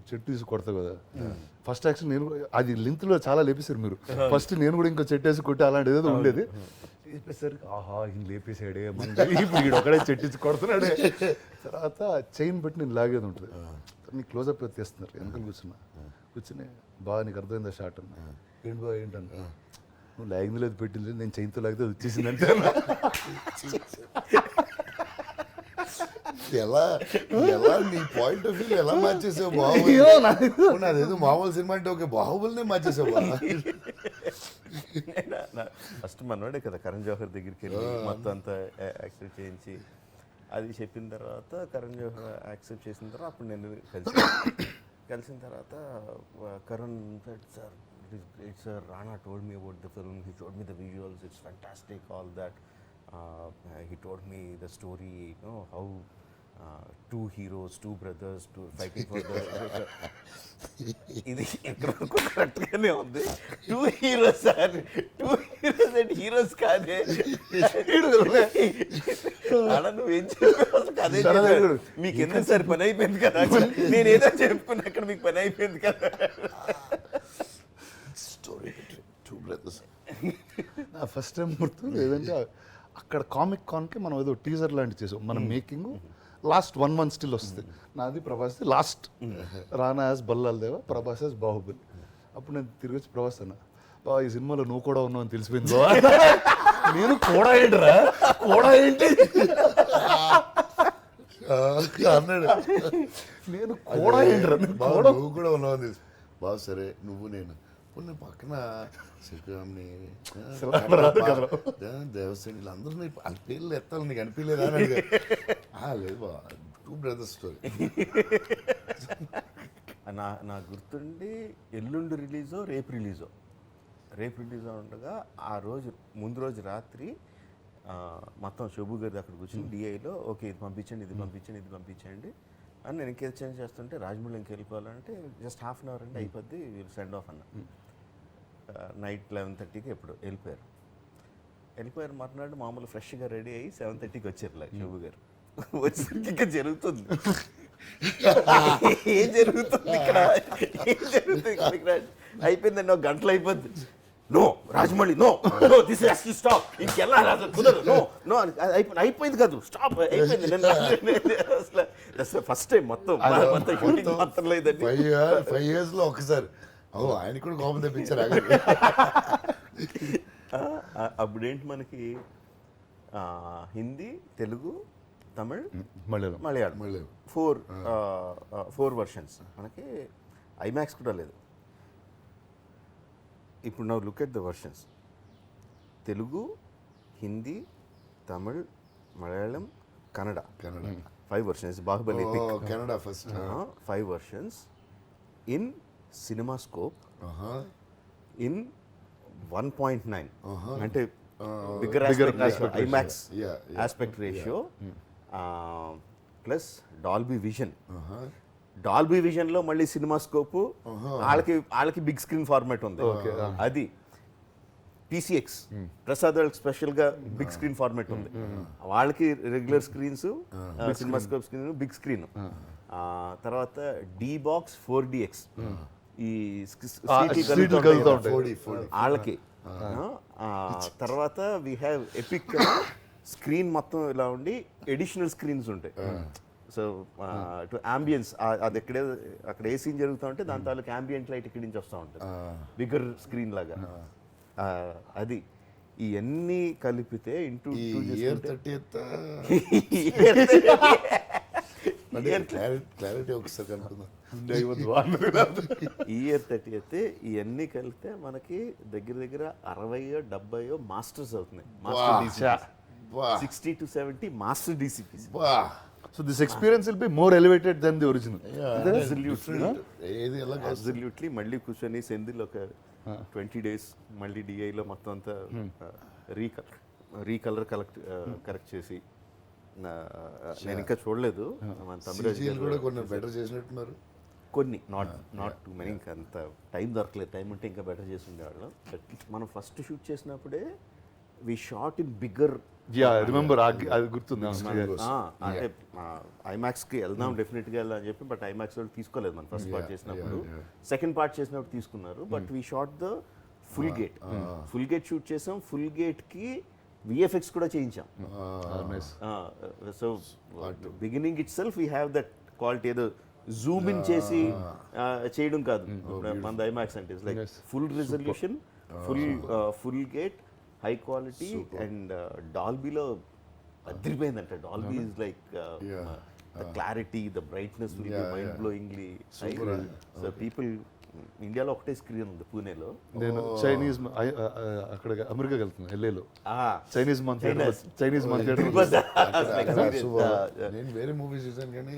చెట్టు తీసి కొడతావు కదా ఫస్ట్ యాక్షన్ నేను అది లింత్లో చాలా లేపేశారు మీరు. ఫస్ట్ నేను కూడా ఇంకో చెట్టు వేసి కొట్టి అలాంటి ఏదో ఉండేది, లేపేసరికి ఆహా ఈయన లేపేసాడే ఇప్పుడు ఈడు ఒకడే చెట్టు ఇచ్చి కొడుతున్నాడే. తర్వాత చైన్ పెట్టి నేను లాగేది ఉంటుంది, నీకు క్లోజప్ తీస్తున్నారు వెనకాల కూర్చుని బాగా నీకు అర్థమైందా షార్ట్ అన్న, ఏంటి బాగా ఏంటన్నా నువ్వు లాగింది లేదు పెట్టింది లేదు, నేను చైన్తో లాగితే అది వచ్చేసిందంటే ఎలా ఎలా నీ పాయింట్ ఆఫ్ వ్యూ ఎలా మార్చేసావు బాహుబలి? అదేదో మామూలు సినిమా అంటే ఓకే, బాహుబలినే మార్చేసావు. ఫస్ట్ మనవాడే కదా కరణ్ జోహర్ దగ్గరికి వెళ్ళి మొత్తం అంతా యాక్సెప్ట్ చేయించి అది చెప్పిన తర్వాత కరణ్ జోహర్ యాక్సెప్ట్ చేసిన తర్వాత అప్పుడు నేను కలిసిన తర్వాత Karan sir it is great sir, Rana told me about the film, he told me the visuals, it's fantastic all that, he told me the story, you know, how two heroes, two brothers, fighting for the ఇది ఎక్కడికో కరెక్ట్గానే ఉంది. 2 heroes sir, 2 heroes అంటే heroes కాదే అలా నువ్వేం చెప్పావు కదే, మీకు ఎందుకు సార్ పని అయిపోయింది కదా, నేనేదో చెప్పుకున్నా అక్కడ మీకు పని అయిపోయింది కదా. Story 2 brothers. నా ఫస్ట్ టైం గుర్తు ఏదంటే అక్కడ కామిక్ కాన్కి మనం ఏదో టీజర్ లాంటి చేసాం, మన మేకింగ్ లాస్ట్ 1 month స్టిల్ వస్తుంది. నాది ప్రభాస్ లాస్ట్, రానా యాజ్ బల్లాల్ దేవ, ప్రభాస్ యాజ్ బాహుబలి. అప్పుడు నేను తిరిగి వచ్చి ప్రభాస్ అన్న బాబా ఈ సినిమాలో నువ్వు కూడా ఉన్నావు అని తెలిసిపోయింది బాబా. నేను కూడా ఏంటిరా కూడా ఏంటి అన్నాడు, నేను కూడా ఏంటిరా నువ్వు కూడా ఉన్నావు తెలుసు బాబు. సరే నువ్వు నేను పక్కన శ్రీరామ్ని దేవసేన వీళ్ళందరూ వాళ్ళ పేర్లు ఎత్తాలి నీకు అనిపించలేదా అని అడిగారు. లేదు బా 2 brothers స్టోరీ. నా గుర్తుండి ఎల్లుండి రిలీజో రేపు రిలీజో ఉండగా ఆ రోజు ముందు రోజు రాత్రి మొత్తం శోభు గారి అక్కడ కూర్చొని డిఐలో ఓకే ఇది పంపించండి అని నేను ఇంకేది చేంజ్ చేస్తుంటే రాజమౌళి ఇంక వెళ్ళిపోవాలంటే జస్ట్ ½ an hour అంటే అయిపోద్ది, వీళ్ళు సెండ్ ఆఫ్ అన్న. నైట్ 11:30కి ఎప్పుడు వెళ్ళిపోయారు మర్నాడు మామూలు ఫ్రెష్గా రెడీ అయ్యి 7:30కి వచ్చారు శోభు గారు. వచ్చేసరికి ఇంకా జరుగుతుంది, ఏం జరుగుతుంది ఇక్కడ అయిపోయిందండి, 1 గంటలు అయిపోద్ది. No Rajamouli no this has to stop, ఇంకెలా కుదరదు, నో అయిపోయింది కాదు స్టాప్ అయిపోయింది. అసలు ఫస్ట్ టైం మొత్తం మొత్తం లేదండి 5 years లో ఒకసారి ఆయన కూడా కోపం తెప్పించారు. అప్పుడేంటి మనకి హిందీ, తెలుగు, తమిళ్, మలయాళం. మలయాళం మళ్ళీ 4 వర్షన్స్. మనకి ఐమాక్స్ కూడా లేదు. ఇప్పుడు now look at the versions. Telugu, Hindi, Tamil, Malayalam, Kannada. 5 versions. Baahubali epic. Canada first. 5 versions in CinemaScope in 1.9. అంటే bigger IMAX aspect ratio plus Dolby vision. Dolby vision లో మళ్ళీ సినిమాస్కోప్ వాళ్ళకి బిగ్ స్క్రీన్ ఫార్మాట్ ఉంది. అది PCX ప్రసాద్ వాళ్ళకి స్పెషల్ గా బిగ్ స్క్రీన్ ఫార్మాట్ ఉంది. వాళ్ళకి regular screens, cinemascope screen, big screen. తర్వాత D-Box 4DX ఈ వాళ్ళకి. తర్వాత వీ హ్యావ్ ఎపిక్ స్క్రీన్ మొత్తం ఇలా ఉండి ఎడిషనల్ స్క్రీన్స్ ఉంటాయి. సో టు అంబియన్స్, అది అక్కడ ఏ సీన్ జరుగుతూ ఉంటే దాని తాలూకు అంబియంట్ లైట్ ఇక్కడి నుంచి వస్తూ ఉంటుంది బిగ్గర్ స్క్రీన్ లాగా. అది ఇవన్నీ కలిపితే ఇంటూ క్లారిటీ ఒకసారి కనుక్కుందాం. ఇయర్ 30th ఇవన్నీ కలిపితే మనకి దగ్గర దగ్గర 60-70 మాస్టర్స్ అవుతున్నాయి. Master DCPs 60 to 70 master DCPs. So this experience will be more elevated than the original. Absolutely. మళ్ళీ కూర్చొని సెంధిల్ ఒక 20 days మళ్ళీ డిఐలో మొత్తం అంతా రీకలర్ కరెక్ట్ చేసి, నేను ఇంకా చూడలేదు. మన తమిళ కూడా కొన్ని బెటర్ చేసినట్టున్నారు. కొన్ని నాట్ టూ మెనీ. ఇంకా అంత టైం దొరకలేదు. టైం ఉంటే ఇంకా బెటర్ చేసి ఉండేవాళ్ళం. మనం ఫస్ట్ షూట్ చేసినప్పుడే we shot in bigger. Remember, అది గుర్తుంది. అంటే ఐమాక్స్కి వెళ్దాం, డెఫినెట్గా వెళ్దాం అని చెప్పి, బట్ ఐమాక్స్ వాళ్ళు తీసుకోలేదు మనం ఫస్ట్ పార్ట్ చేసినప్పుడు. సెకండ్ పార్ట్ చేసినప్పుడు తీసుకున్నారు. But we shot the full gate. Full gate shoot చేసాం. ఫుల్ గేట్కి VFX కూడా చేయించాం. So beginning itself we have that quality. ఏదో జూమ్ ఇన్ చేసి చేయడం కాదు మన ఐమాక్స్ అంటే. Like full resolution, full gate, high quality. And డాల్బీలో అదిరిపోయిందంట. Dolby is like the clarity, the brightness will be mind blowingly high. So people, ఇండియాలో ఒకటే స్క్రీన్ ఉంది పూణేలో. నేను చైనీస్ అక్కడ అమెరికాకి వెళ్తున్నాను, LAలో చైనీస్ మంత్ నేను వేరే మూవీస్ చూసాను కానీ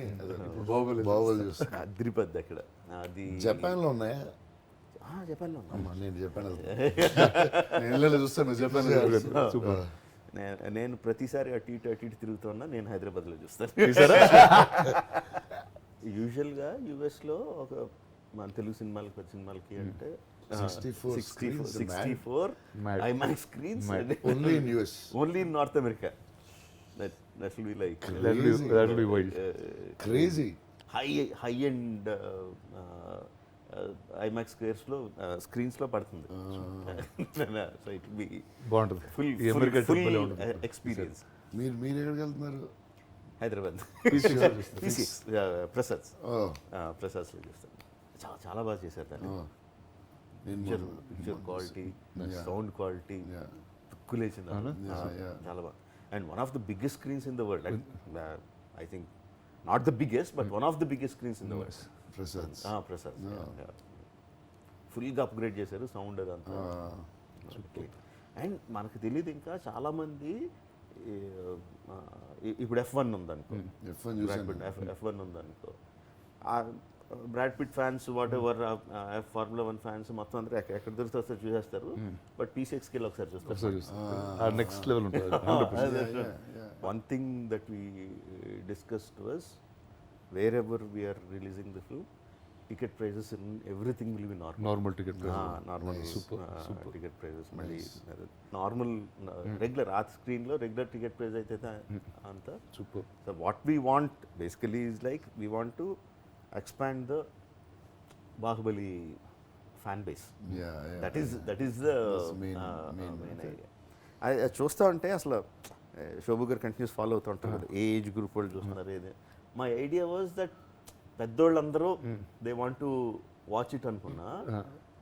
బాహుబలి చూస్తాను. అదిరిపోద్ది అక్కడ. అది జపాన్ లో ఉన్నాయా? జపాన్లో నేను జపాన్ చూస్తాను. జపాన్ నేను ప్రతిసారి అటు ఇటు తిరుగుతున్నా. నేను హైదరాబాద్లో చూస్తాను. యూజువల్గా యుఎస్లో ఒక మన తెలుగు సినిమాలకి, పెద్ద సినిమాలకి అంటే 64 IMAX screens only in US, only in North America. That will be like that will be wild, crazy high end IMAX screens లో పడుతుంది. So it will be బాగుంటుంది. full experience. మీరు ఎక్కడికి వెళ్తున్నారు? హైదరాబాద్ ప్రసాద్స్లో చూస్తాను. చాలా బాగా చేశారు దాన్ని. పిక్చర్ క్వాలిటీ, సౌండ్ క్వాలిటీ తుక్కులేసింది. చాలా బాగా. And one of the biggest screens in the world. I think not the biggest, but one of the biggest screens in the world. Prasad ఫుల్గా అప్గ్రేడ్ చేశారు సౌండ్ అదంతా. అండ్ మనకు తెలియదు ఇంకా చాలామంది. ఇప్పుడు F1 ఉందనుకో, F1 ఉందనుకో, Brad Pitt fans, what ever formula 1 fans మొత్తం అందరూ ఎక్కడ దొరికితే వస్తారు చూసేస్తారు. బట్ PCXకి వెళ్ళి ఒకసారి చూస్తారు. నెక్స్ట్ లెవెల్ ఉంటుంది. One thing that we discussed was wherever we are releasing the film, ticket prices in everything will be normal ticket prices. Normal super ticket prices. మళ్ళీ నార్మల్ రెగ్యులర్ ఆ స్క్రీన్లో రెగ్యులర్ టికెట్ ప్రైస్ అయితే అంత super. So what we want basically is like we want to expand the Baahubali fan base. That is the main idea. అది చూస్తూ ఉంటే అసలు శోభు గారు కంటిన్యూస్ ఫాలో అవుతూ ఉంటారు కదా, ఏ ఏజ్ గ్రూప్ వాళ్ళు చూస్తున్నారు ఏది. మై ఐడియా వాజ్ దట్ పెద్దోళ్ళందరూ they want to watch it అనుకున్నా.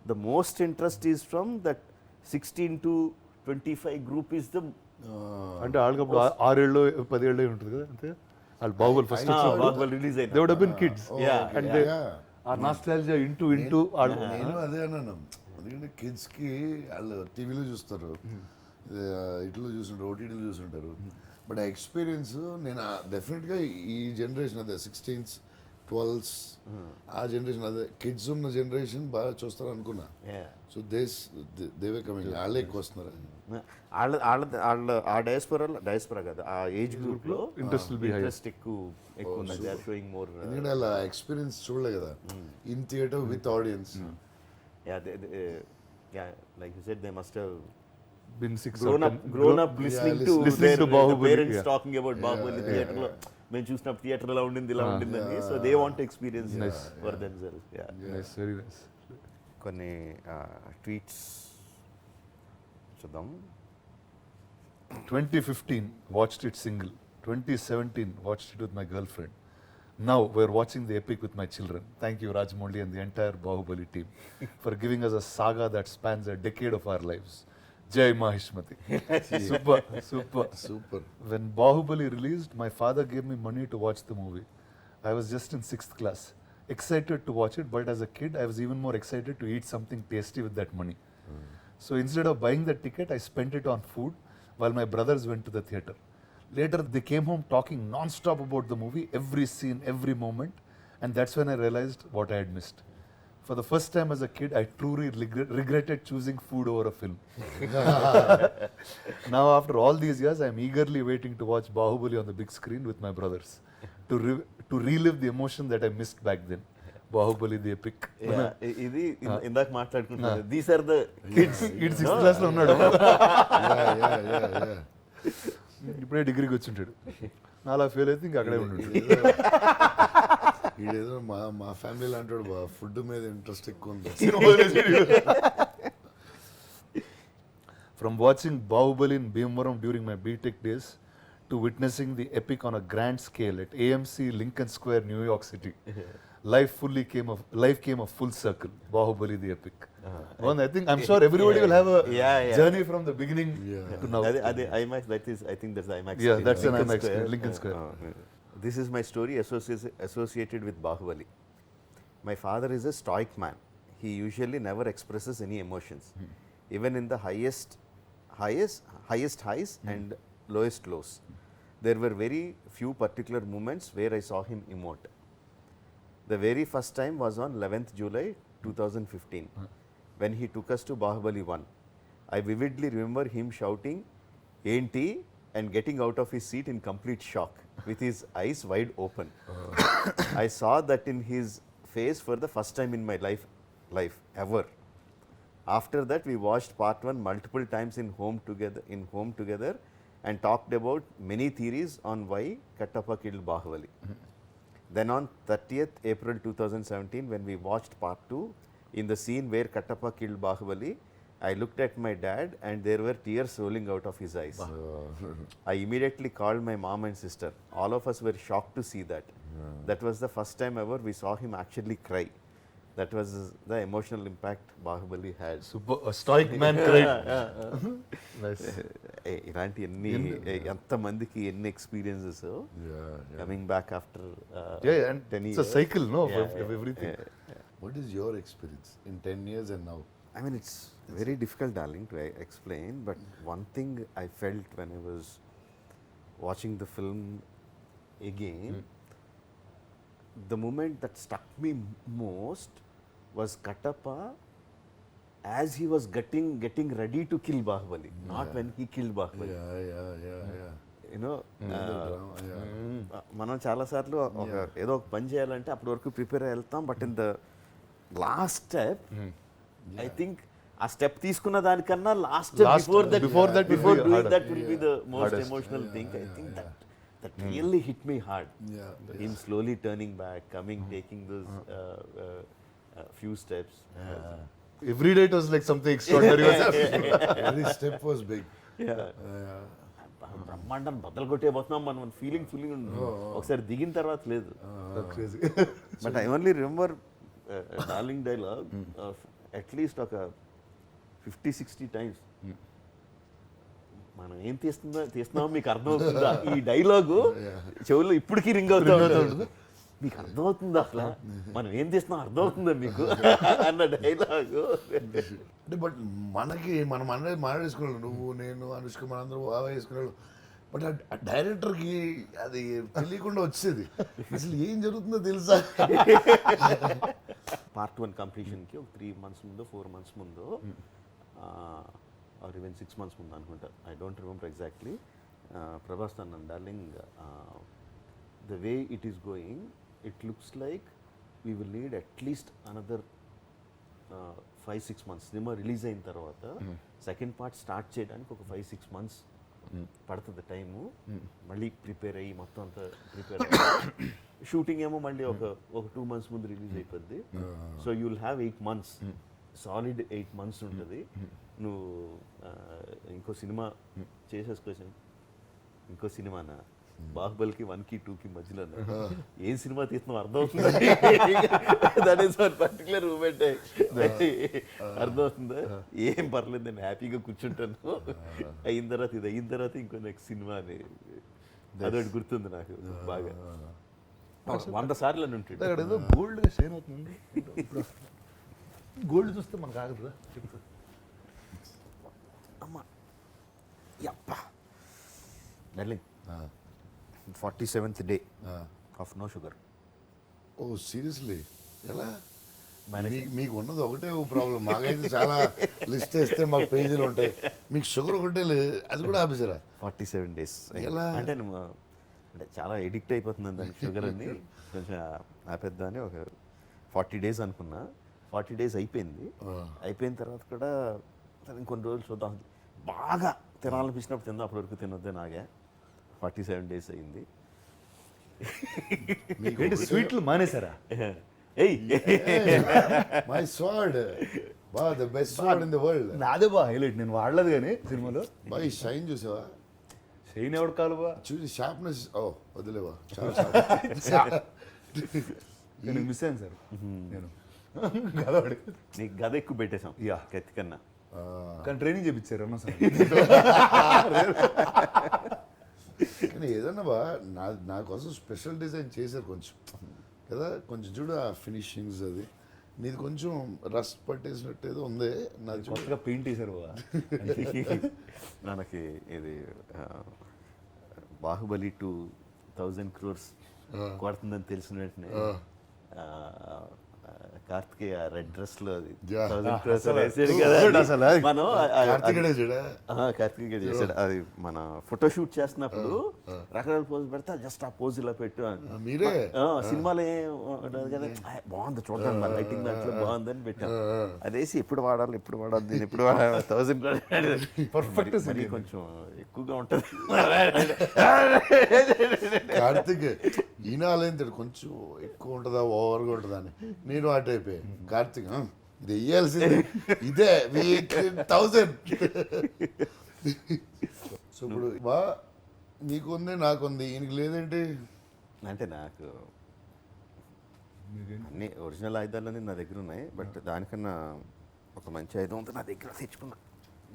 The most interest is from that 16 to 25 group is the అంటే వాళ్ళకి అప్పుడు 6 ఏళ్ళు 10 ఏళ్ళు ఉంటుంది కదా అంతే వాళ్ళు Baahubali first Baahubali release they would have been kids Yeah, and ఆ నాస్టాలజియా ఇంటూ వాళ్ళు నేను అదే అన్నాను, ఎందుకంటే కిడ్స్కి వాళ్ళు టీవీలో చూస్తారు, ఇట్లో చూస్తుంటారు, ఓటీటీలో చూస్తుంటారు. బట్ ఆ ఎక్స్పీరియన్స్ నేను డెఫినెట్గా ఈ జనరేషన్ అదే 16s 12s ఆ జనరేషన్ అదే కిడ్స్ ఉన్న జనరేషన్ బాగా చూస్తారు అనుకున్నా. సో దేవే కమింగ్ వాళ్ళే ఎక్కువ వస్తున్నారు. ఆ డయాస్పరా కదా ఆ ఏజ్ గ్రూప్ లో ఇంట్రెస్ట్ ఎక్కువ ఉంది. దే ఆర్ షోయింగ్ మోర్, ఎందుకంటే అలా ఎక్స్పీరియన్స్ చూడలే కదా in theatre with audience. Like you said they must have been 6 grown up listening to listening to their Baahubali, parents yeah. talking about Baahubali theater లో మేము చూసినప్పుడు theatre ఇలా ఉండింది ఇలా ఉండిందని. So they want experience for themselves. Nice, very nice. కొన్ని tweets చూద్దాం. 2015 watched it single. 2017 watched it with my girlfriend. Now we're watching the epic with my children. Thank you Rajamouli and the entire Baahubali team for giving us a saga that spans a decade of our lives. Jai Mahishmati. Super. When Baahubali released, my father gave me money to watch the movie. I was just in 6th class. Excited to watch it, but as a kid, I was even more excited to eat something tasty with that money. So instead of buying the ticket, I spent it on food while my brothers went to the theater. Later, they came home talking non-stop about the movie, every scene, every moment, and that's when I realized what I had missed. For the first time as a kid, I truly regretted choosing food over a film. Now, after all these years, I am eagerly waiting to watch Baahubali on the big screen with my brothers to relive the emotion that I missed back then. Baahubali the epic. ఇది ఇందాక మాట్లాడుకుంటున్నాను. These are the kids. ఇటు 6th class లో ఉన్నాడు, ఇప్పుడే డిగ్రీకి వచ్చింటాడు. నాలా fail అయితే ఇంకా అక్కడే ఉండు. ఈడేదో మా ఫ్యామిలీలో అంటాడు బా ఫుడ్ మీద ఇంట్రెస్ట్ ఎక్కువ ఉంది. From watching Baahubali in Bhimavaram during my BTech days to witnessing the epic on a grand scale at AMC Lincoln Square, New York City, life came a full circle. Baahubali the epic. One, I'm sure everybody will have a journey from the beginning to now. అదే IMAX, I think that's the IMAX. Yeah, that's an IMAX screen, Lincoln Square. This is my story associated with Baahubali. My father is a stoic man. He usually never expresses any emotions, even in the highest highs and lowest lows. There were very few particular moments where I saw him emote. The very first time was on 11th July 2015 when he took us to Baahubali 1. I vividly remember him shouting, "Enti?" and getting out of his seat in complete shock with his eyes wide open. I saw that in his face for the first time in my life ever. After that, we watched part 1 multiple times in home together and talked about many theories on why Kattappa killed Baahubali. Then on 30th April 2017, when we watched part 2, in the scene where Kattappa killed Baahubali, I looked at my dad and there were tears rolling out of his eyes. I immediately called my mom and sister. All of us were shocked to see that. That was the first time ever we saw him actually cry. That was the emotional impact Baahubali had. Super, a stoic man cried. Nice. ఇలాంటి ఎంతమందికి ఎన్ని experiences coming back after 10 years. It's a cycle, no, of everything. What is your experience in 10 years and now? I mean, it's very difficult, darling, to explain, but one thing I felt when I was watching the film again, the moment that struck me most was Kattappa as he was getting ready to kill Baahubali, not when he killed Baahubali. Yeah. You know, మనం చాలాసార్లు ఏదో ఒక పని చేయాలంటే అప్పటి వరకు prepare అయ్యి వెళ్తాం, but in the last step I think ఆ స్టెప్ తీసుకున్న దానికన్నా before that doing that will be the most emotional thing. I think that really hit me hard. Him slowly turning back, taking those few steps. Every day it was like something extraordinary was happening. Every step was big. బ్రహ్మాండం బద్దలు కొట్టేపోతున్నాం మనం feeling ఒకసారి దిగిన తర్వాత లేదు. But I only remember darling dialogue at least ఒక 50-60 times. మనం ఏం తీస్తున్నామో మీకు అర్థమవుతుందా, ఈ డైలాగు చెవుల్లో ఇప్పటికీ రింగ్ అవుతూ ఉంటుంది. మీకు అర్థమవుతుందా అసలు మనం ఏం తీస్తున్నాం అర్థమవుతుందా మీకు అన్న డైలాగు. అంటే బట్ మనకి మనం అనేది మాట్లాడేసుకున్నాడు, నువ్వు నేను అనుష్క మనందరూ బాగా వేసుకున్నాడు. బట్ ఆ డైరెక్టర్కి అది తెలియకుండా వచ్చేది, అసలు ఏం జరుగుతుందో తెలుసా. పార్ట్ 1 కంప్లీషన్కి ఒక 3 months ముందు 4 months ముందు ఆర్ ఈవెన్ 6 months ముందు అనుకుంటా, I don't remember exactly, Prabhas అన్నాను, darling the way it is going it looks like we will need at least another 5-6 months. Cinema release అయిన తర్వాత సెకండ్ పార్ట్ స్టార్ట్ చేయడానికి ఒక 5-6 months పడుతుంది టైము. మళ్ళీ ప్రిపేర్ అయ్యి మొత్తం అంతా ప్రిపేర్ అయ్యి షూటింగ్ ఏమో మళ్ళీ ఒక 2 months ముందు రిలీజ్ అయిపోద్ది. So you will have 8 months, solid 8 months ఉంటుంది. నువ్వు ఇంకో సినిమా చేసేసుకోవచ్చు. ఇంకో సినిమానా బాహుబలికి 1కి 2కి మధ్యలో ఏం సినిమా తీస్తున్నావు అర్థమవుతుందా, that is one particular moment, అర్థమవుతుందా, ఏం పర్లేదు నేను హ్యాపీగా కూర్చుంటాను, అయిన తర్వాత ఇది అయిన తర్వాత ఇంకో నెక్స్ట్ సినిమా అని అదొకటి గుర్తుంది నాకు బాగా. 100 సార్లు అని ఉంటుంది. ఏదో గోల్డ్గా షైన్ అవుతుంది. గోల్డ్ చూస్తే మనకు ఆగదురా. అమ్మా యప్పా darling 47th day of no sugar. Oh seriously ఎలా? మీకు ఉన్నది ఒకటే ప్రాబ్లం, మాకైతే చాలా లిస్ట్ వేస్తే మాకు పేజీలు ఉంటాయి, మీకు షుగర్ ఒకటే లేదు, అది కూడా ఆపేసారా? 47 days ఎలా? అంటే అంటే చాలా ఎడిక్ట్ అయిపోతుంది దానికి షుగర్ అని, కొంచెం ఆపేద్దా అని ఒక 40 days అనుకున్నా. 40 days అయిపోయింది. అయిపోయిన తర్వాత కూడా ఇంకొన్ని రోజులు చూద్దాం, బాగా తినాలనిపించినప్పుడు తిందాం, అప్పటి వరకు తినొద్దే నాగే. 47 days అయింది. స్వీట్లు మానేశారా? మై స్వాడ్ బా, the best squad in the world. నాదే బా హైలైట్, నేను వాడలేదు కానీ సినిమాలో. బా ఈ షైన్ చూసావా? షైన్ ఎవడు కాలు బా, చూసి షార్ప్నెస్. ఓ వదిలేవా, నేను మిస్ అయ్యాను సార్. నేను గదవాడి నీకు గద ఎక్కువ పెట్టేశాం కత్తి కన్నా, కానీ ట్రైనింగ్ చేయించారు అన్న సార్. కానీ ఏదన్నా బా నా కోసం స్పెషల్ డిజైన్ చేశారు కొంచెం కదా, కొంచెం చూడు ఆ ఫినిషింగ్స్, అది నీది కొంచెం రస్ట్ పట్టేసినట్టు ఏదో ఉంది, నాది కొత్తగా పెయింట్ వేశారు బా. మనకి ఇది బాహుబలి 2000 crores కొడుతుందని తెలిసిన వెంటనే కార్తికేయ రెడ్ డ్రెస్ లో 1000 crores వేసాడు కదా మనం. కార్తికేయ చేశాడు అది. మన ఫోటో షూట్ చేస్తున్నప్పుడు రకరకాల పోజ్ పెడతా, జస్ట్ ఆ పోజ్ ఇలా పెట్టు మీరే సినిమాలో ఏం ఉండదు కదా, బాగుంది చూడడానికి, మన లైటింగ్ దాంట్లో బాగుందని పెట్టాను. అదేసి ఎప్పుడు వాడాలి నేను ఎప్పుడు వాడాలి 1000 crores పర్ఫెక్ట్. మరి కొంచెం ఎక్కువగా ఉంటుంది కార్తిక్. ఈయన అలా కొంచెం ఎక్కువ ఉంటుందా ఓవర్గా ఉంటుందా అని, నేను ఆ టైపే. కార్తిక్ ఇది వెయ్యాల్సింది, ఇదే 1000. సో ఇప్పుడు బా నీకుంది నాకుంది, ఈయనకి లేదేంటి? అంటే నాకు అన్ని ఒరిజినల్ ఆయుధాలన్నీ నా దగ్గర ఉన్నాయి, బట్ దానికన్నా ఒక మంచి ఆయుధం ఉంది నా దగ్గర, తెచ్చుకున్నా.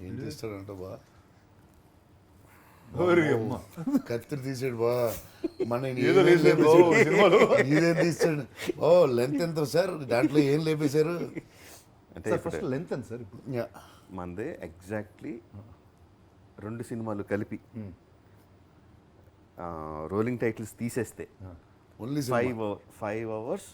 ఏం చేస్తాడంట బా? అమ్మ కత్తిరి తీసాడు బా, మన ఇదేం తీసాడు. ఓ లెంత్ ఎంత సార్, దాంట్లో ఏం లేపేశారు? అంటే ఫస్ట్ లెంత్ ఎంత సార్ ఇప్పుడు? మనదే ఎగ్జాక్ట్లీ 2 సినిమాలు కలిపి రోలింగ్ టైటిల్స్ తీసేస్తే ఓన్లీ 5 hours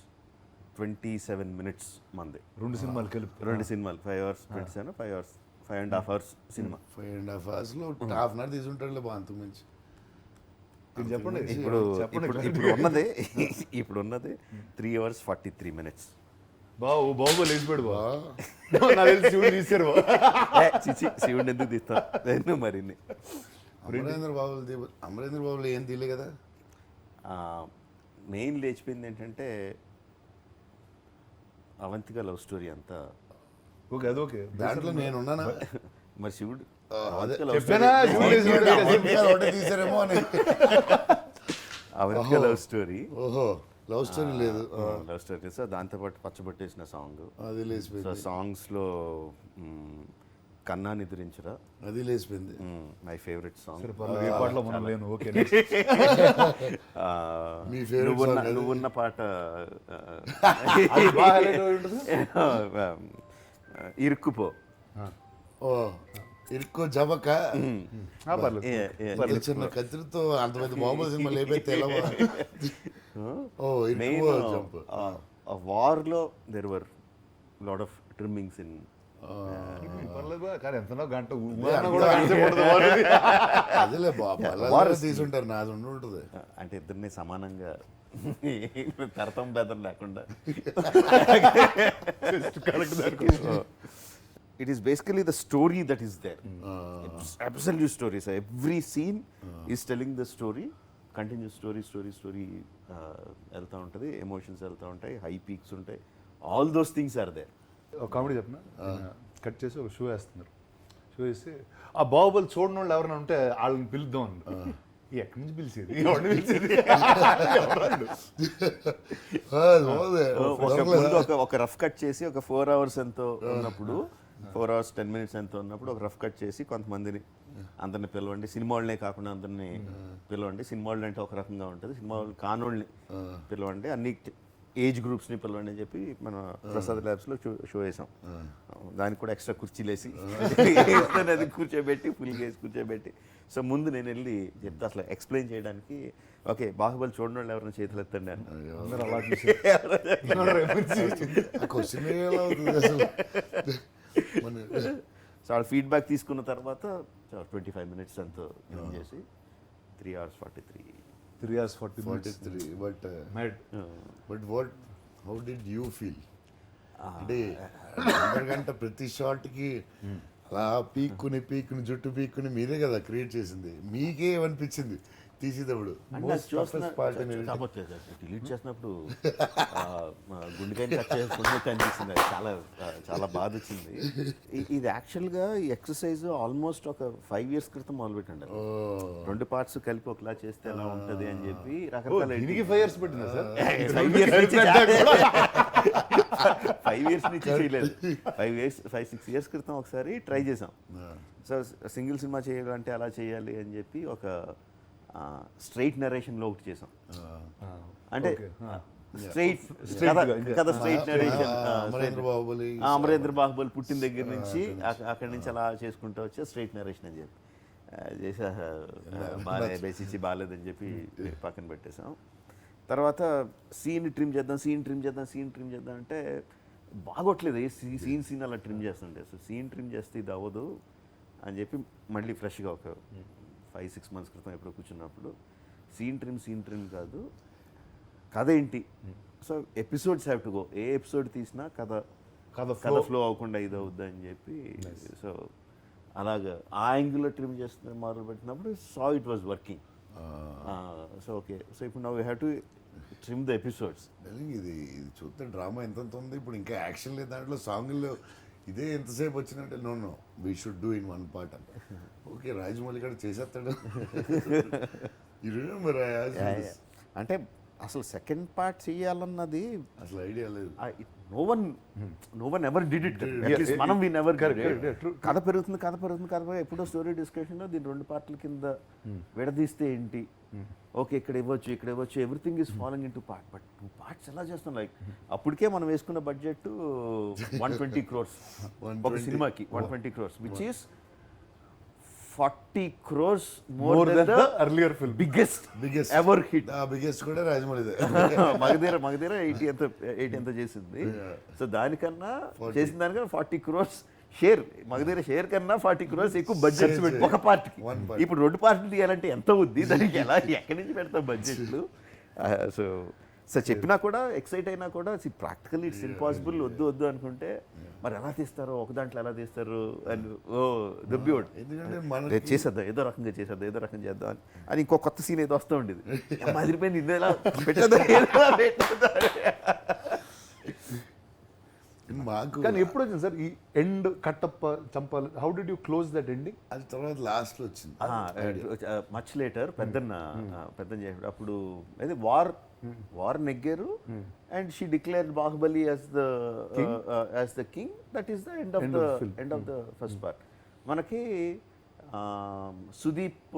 27 minutes మంది. 2 సినిమాలు కలిపి 2 సినిమాలు 5 hours 27, 5 hours 5.5 hours cinema. 5.5 hours లో హాఫ్ అన్ అవర్ తీసుంటాడులే బా, అంత మించి. చెప్పండి. ఇప్పుడు ఉన్నది 3 hours 43 minutes. బాహుబలి వేసిపోయాడు బా, శివుడు తీశారు. శివుడు ఎందుకు తీస్తాను మరి. అమరేంద్ర బాబులు ఏం తీయలే కదా. మెయిన్ లేచిపోయింది ఏంటంటే అవంతిక లవ్ స్టోరీ అంతా. ఓకే అదొకే, దాంట్లో నేను ఉన్నానా మరి శివుడు తీసారేమో అని. Avantika love story. ఓహో లవ్ స్టోరీ లేదు. Love story. సో దాంతోపాటు పచ్చబొట్టేసిన సాంగ్ అది లేచిపోయింది. సో సాంగ్స్లో కన్నా నిద్రించరా, అది లేచిపోయింది. My favourite song. ఏ పాటలో మనం లేను. ఓకే మీ ఫేవరెట్ సాంగ్ నువ్వున్న పాట ఇరుక్కుపో. ఓ ఇరుక్కో జబక. పర్లేదు. చిన్న కత్తిరితో అంతమంది బాహుబలి సినిమా లేపైతే ఎలా? ఓ ఇరుక్కో జంప్. వార్లో there were lot of trimmings in. పర్లేదు కానీ ఎంతనో గంట అదేలే బాబు తీసుంటారు, నాది ఉంటుంది. అంటే ఇద్దరిని సమానంగా తరతం బెదం లేకుండా. It is basically the story that is there. It's absolute story. So every scene is telling the story, continuous story. వెళ్తూ ఉంటుంది, ఎమోషన్స్ వెళ్తూ ఉంటాయి, హై పీక్స్ ఉంటాయి. All those things are there. ఒక కామెడీ చెప్పిన కట్ చేసి ఒక షో వేస్తున్నారు. షో వేసి ఆ బాహుబలి చూడని వాళ్ళు ఎవరైనా ఉంటే వాళ్ళని పిలుద్దాం అన్నారు. ఎక్కడి నుంచి పిలిచేది, ఎవరిని పిలిచేది? ఒక రఫ్ కట్ చేసి ఒక 4 hours ఎంతో ఉన్నప్పుడు, 4 hours 10 minutes ఎంతో ఉన్నప్పుడు ఒక రఫ్ కట్ చేసి కొంతమందిని అందరిని పిలవండి. సినిమా వాళ్ళనే కాకుండా అందరినీ పిలవండి. సినిమా వాళ్ళు అంటే ఒక రకంగా ఉంటుంది, సినిమా వాళ్ళు కానోళ్ళని పిలవండి, అన్ని ఏజ్ గ్రూప్స్ని పిలవండి అని చెప్పి మన ప్రసాద్ ల్యాబ్స్లో షో వేసాం. దానికి కూడా ఎక్స్ట్రా కుర్చీలు వేసి అది కూర్చోబెట్టి ఫుల్గా వేసి కూర్చోబెట్టి. సో ముందు నేను వెళ్ళి చెప్తా అసలు ఎక్స్ప్లెయిన్ చేయడానికి, ఓకే బాహుబలి చూడడం వాళ్ళు ఎవరైనా చేతులు ఎత్తండి అని. సో వాళ్ళ ఫీడ్బ్యాక్ తీసుకున్న తర్వాత 25 minutes ఎంతో చేసి 3 hours 43. 3 hours 40 minutes. 43. But how did you feel? అంటే గంట ప్రతి షాట్కి అలా పీక్కుని జుట్టు పీక్కుని మీరే కదా క్రియేట్ చేసింది. మీకే ఏమనిపించింది తీసేటప్పుడు? డిలీట్ చేసినప్పుడు గుండెకాయ కట్ చేసుకుంటే అనిపిస్తుంది. చాలా చాలా బాధ వచ్చింది. ఇది యాక్చువల్గా ఈ ఎక్సర్సైజ్ ఆల్మోస్ట్ ఒక 5 years క్రితం మొదలుపెట్టండి. 2 parts కలిపి ఒకలా చేస్తే ఎలా ఉంటుంది అని చెప్పి రకరకాల 5 years పెట్టిందా సార్? 5 years నుంచి చేయలేదు. 5-6 years క్రితం ఒకసారి ట్రై చేసాం. సో సింగిల్ సినిమా చేయాలంటే అలా చేయాలి అని చెప్పి ఒక స్ట్రైట్ నరేషన్లో ఒకటి చేసాం. అంటే స్ట్రైట్ కదా, స్ట్రైట్ నరేషన్. అమరేంద్ర బాహుబలి పుట్టిన దగ్గర నుంచి అక్కడి నుంచి అలా చేసుకుంటూ వచ్చే స్ట్రైట్ నరేషన్ అని చెప్పి చేసా. బేసిచ్చి బాగాలేదని చెప్పి పక్కన పెట్టేసాం. తర్వాత సీన్ ట్రిమ్ చేద్దాం అంటే బాగోట్లేదు. సీన్ అలా ట్రిమ్ చేస్తుంటే, సో సీన్ ట్రిమ్ చేస్తే ఇది అవ్వదు అని చెప్పి మళ్ళీ ఫ్రెష్గా ఒక 5-6 months క్రితం ఎప్పుడు కూర్చున్నప్పుడు సీన్ ట్రిమ్ కాదు, కథ ఏంటి. So episodes have to go. A episode తీసినా కథ ఫ్లో అవ్వకుండా ఇది అవుద్ది అని చెప్పి, సో అలాగా ఆ యాంగిల్లో ట్రిమ్ చేస్తున్న మొదలు పెట్టినప్పుడు saw it was working. So okay, so ఇప్పుడు now we have to trim the episodes. ఇది చూస్తే డ్రామా ఎంత ఉంది. ఇప్పుడు ఇంకా యాక్షన్ లేదు దాంట్లో, సాంగ్లో ఇదే ఎంతసేపు వచ్చినట్టే. No we should do in 1 part. Okay, Rajamouli కూడా చేసేస్తాడు. అంటే అసలు సెకండ్ పార్ట్ చేయాలన్నది అసలు ఐడియా లేదు. No one ever did it. మనం వీ నెవర్. కథ పెరుగుతుంది. ఎప్పుడో స్టోరీ డిస్కషన్లో దీని 2 parts కింద విడదీస్తే ఏంటి, ఓకే ఇక్కడ ఇవ్వచ్చు, everything is following in to part. But 2 parts ఎలా చేస్తాం? లైక్ అప్పటికే మనం వేసుకున్న బడ్జెట్ 120 crores ఒక సినిమాకి. 120 crores which is 40 crores more than the earlier film. biggest ever hit. Biggest కూడా రాజమౌళిదే. మగధీర 80 ఎంత చేసింది. సో దానికన్నా చేసిన దానికన్నా 40 crores షేర్. మగధీర షేర్ కన్నా 40 crores ఎక్కువ బడ్జెట్ ఒక పార్ట్కి. ఇప్పుడు 2 parts తీయాలంటే ఎంత అవుద్ది, దానికి ఎలా ఎక్కడి నుంచి పెడతాం బడ్జెట్లు? సో చెప్పినా కూడా, ఎక్సైట్ అయినా కూడా, ప్రాక్టికల్ ఇట్స్ ఇంపాసిబుల్, వద్దు అనుకుంటే మరి ఎలా తీస్తారు, ఒక దాంట్లో ఎలా తీస్తారు అని దొబ్బివాడు. చేసేద్దాం, ఏదో రకంగా చేద్దాం అని ఇంకో కొత్త సీన్ ఏదో వస్తూ ఉండేది. అదిరిపోయింది, ఇది ఎలా పెట్టదా. మాకు కానీ ఎప్పుడు వచ్చింది సార్ ఈ ఎండ్ కట్టప్ప చంపాలి? How did you close that ending? అది తర్వాత లాస్ట్లో వచ్చింది. మచ్ లేటర్ పెద్దన్న చేసాడు. అప్పుడు అయితే వార్ నెగ్గారు and she declared Baahubali as the king. That is the end of the first part. మనకి సుదీప్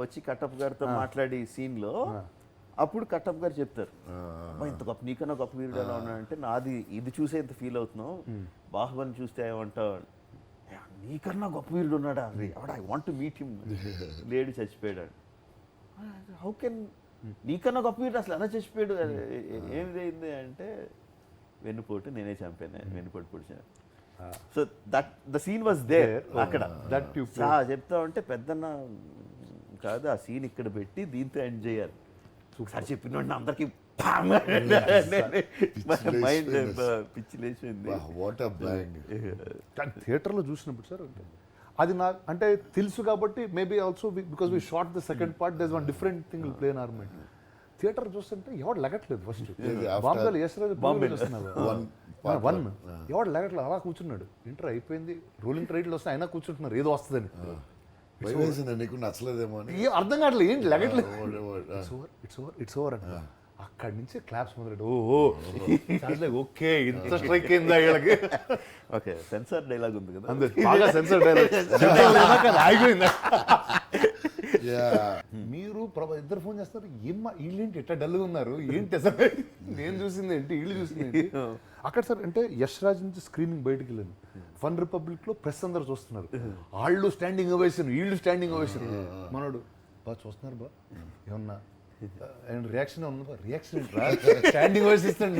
వచ్చి కట్టప్ గారితో మాట్లాడి సీన్లో అప్పుడు కట్టప్ గారు చెప్తారు, అమ్మా ఇంత గొప్ప నీకన్నా గొప్ప వీరుడు ఎలా ఉన్నాడంటే నాది ఇది చూసే ఇంత ఫీల్ అవుతున్నావు, బాహుబలి చూస్తే ఏమంటావు, నీకన్నా గొప్ప వీరుడు ఉన్నాడా I want to meet him, lady చచ్చిపోయాడు. హౌ కెన్ నీకన్నా గొప్ప వీరుడు అసలు ఎలా చచ్చిపోయాడు, ఏమిదైంది అంటే వెన్నుపోటు నేనే చంపాను, వెన్నుపోటు పొడిచాను. So that the scene was there అక్కడ. చెప్తా ఉంటే పెద్దన్న కాదు ఆ సీన్ ఇక్కడ పెట్టి దీంతో ఎండ్ చేయాలి ఒకసారి చెప్పిన అందరికి మైండ్ పిచ్చి లేచింది. కానీ థియేటర్లో చూసినప్పుడు సార్ అది నాకు అంటే తెలుసు కాబట్టి maybe also because we shot the second part there is one different thing will play in our mind. Theatre చూస్తుంటే ఎవడు లెగట్లేదు ఫస్ట్. బాంబేలో యశ్రాజ్ బాంబే వస్తున్నారు వన్ ఎవడు లెగట్లేదు, అలా కూర్చున్నాడు. ఇంటర్ అయిపోయింది, రూలింగ్ ట్రైడ్లు వస్తే అయినా కూర్చుంటున్నారు ఏదో వస్తుందని. నీకు నచ్చలేదేమో అని అర్థం కావట్లేదు, ఏంటి లెగట్లేదు. ఇట్స్ ఓవర్ అంట. అక్కడి నుంచి క్లాప్స్ మొదలెట్టు. ఓకే ఇంత స్ట్రైక్ అయిందా వీళ్ళకి. ఓకే సెన్సార్ డైలాగ్ ఉంది కదా, బాగా సెన్సార్ డైలాగ్ ఆగిపోయిందా. మీరు ప్రభా ఇద్దరు ఫోన్ చేస్తారు, ఏమ్మా వీళ్ళేంటి ఎట్లా డల్గా ఉన్నారు ఏంటి అసలు, నేను చూసింది ఏంటి వీళ్ళు చూసింది ఏంటి అక్కడ సార్. అంటే యష్ రాజ్ నుంచి స్క్రీనింగ్ బయటకు వెళ్ళాను, ఫన్ రిపబ్లిక్ లో ప్రెస్ అందరు చూస్తున్నారు, వాళ్ళు స్టాండింగ్ ఓవేషన్ వీళ్ళు స్టాండింగ్ ఓవేషన్. మనోడు బాగా చూస్తున్నారు బా ఏమన్నా రియాక్షన్ ఉంది బా, రియాక్షన్ స్టాండింగ్ ఓవేషన్ ఇస్తాను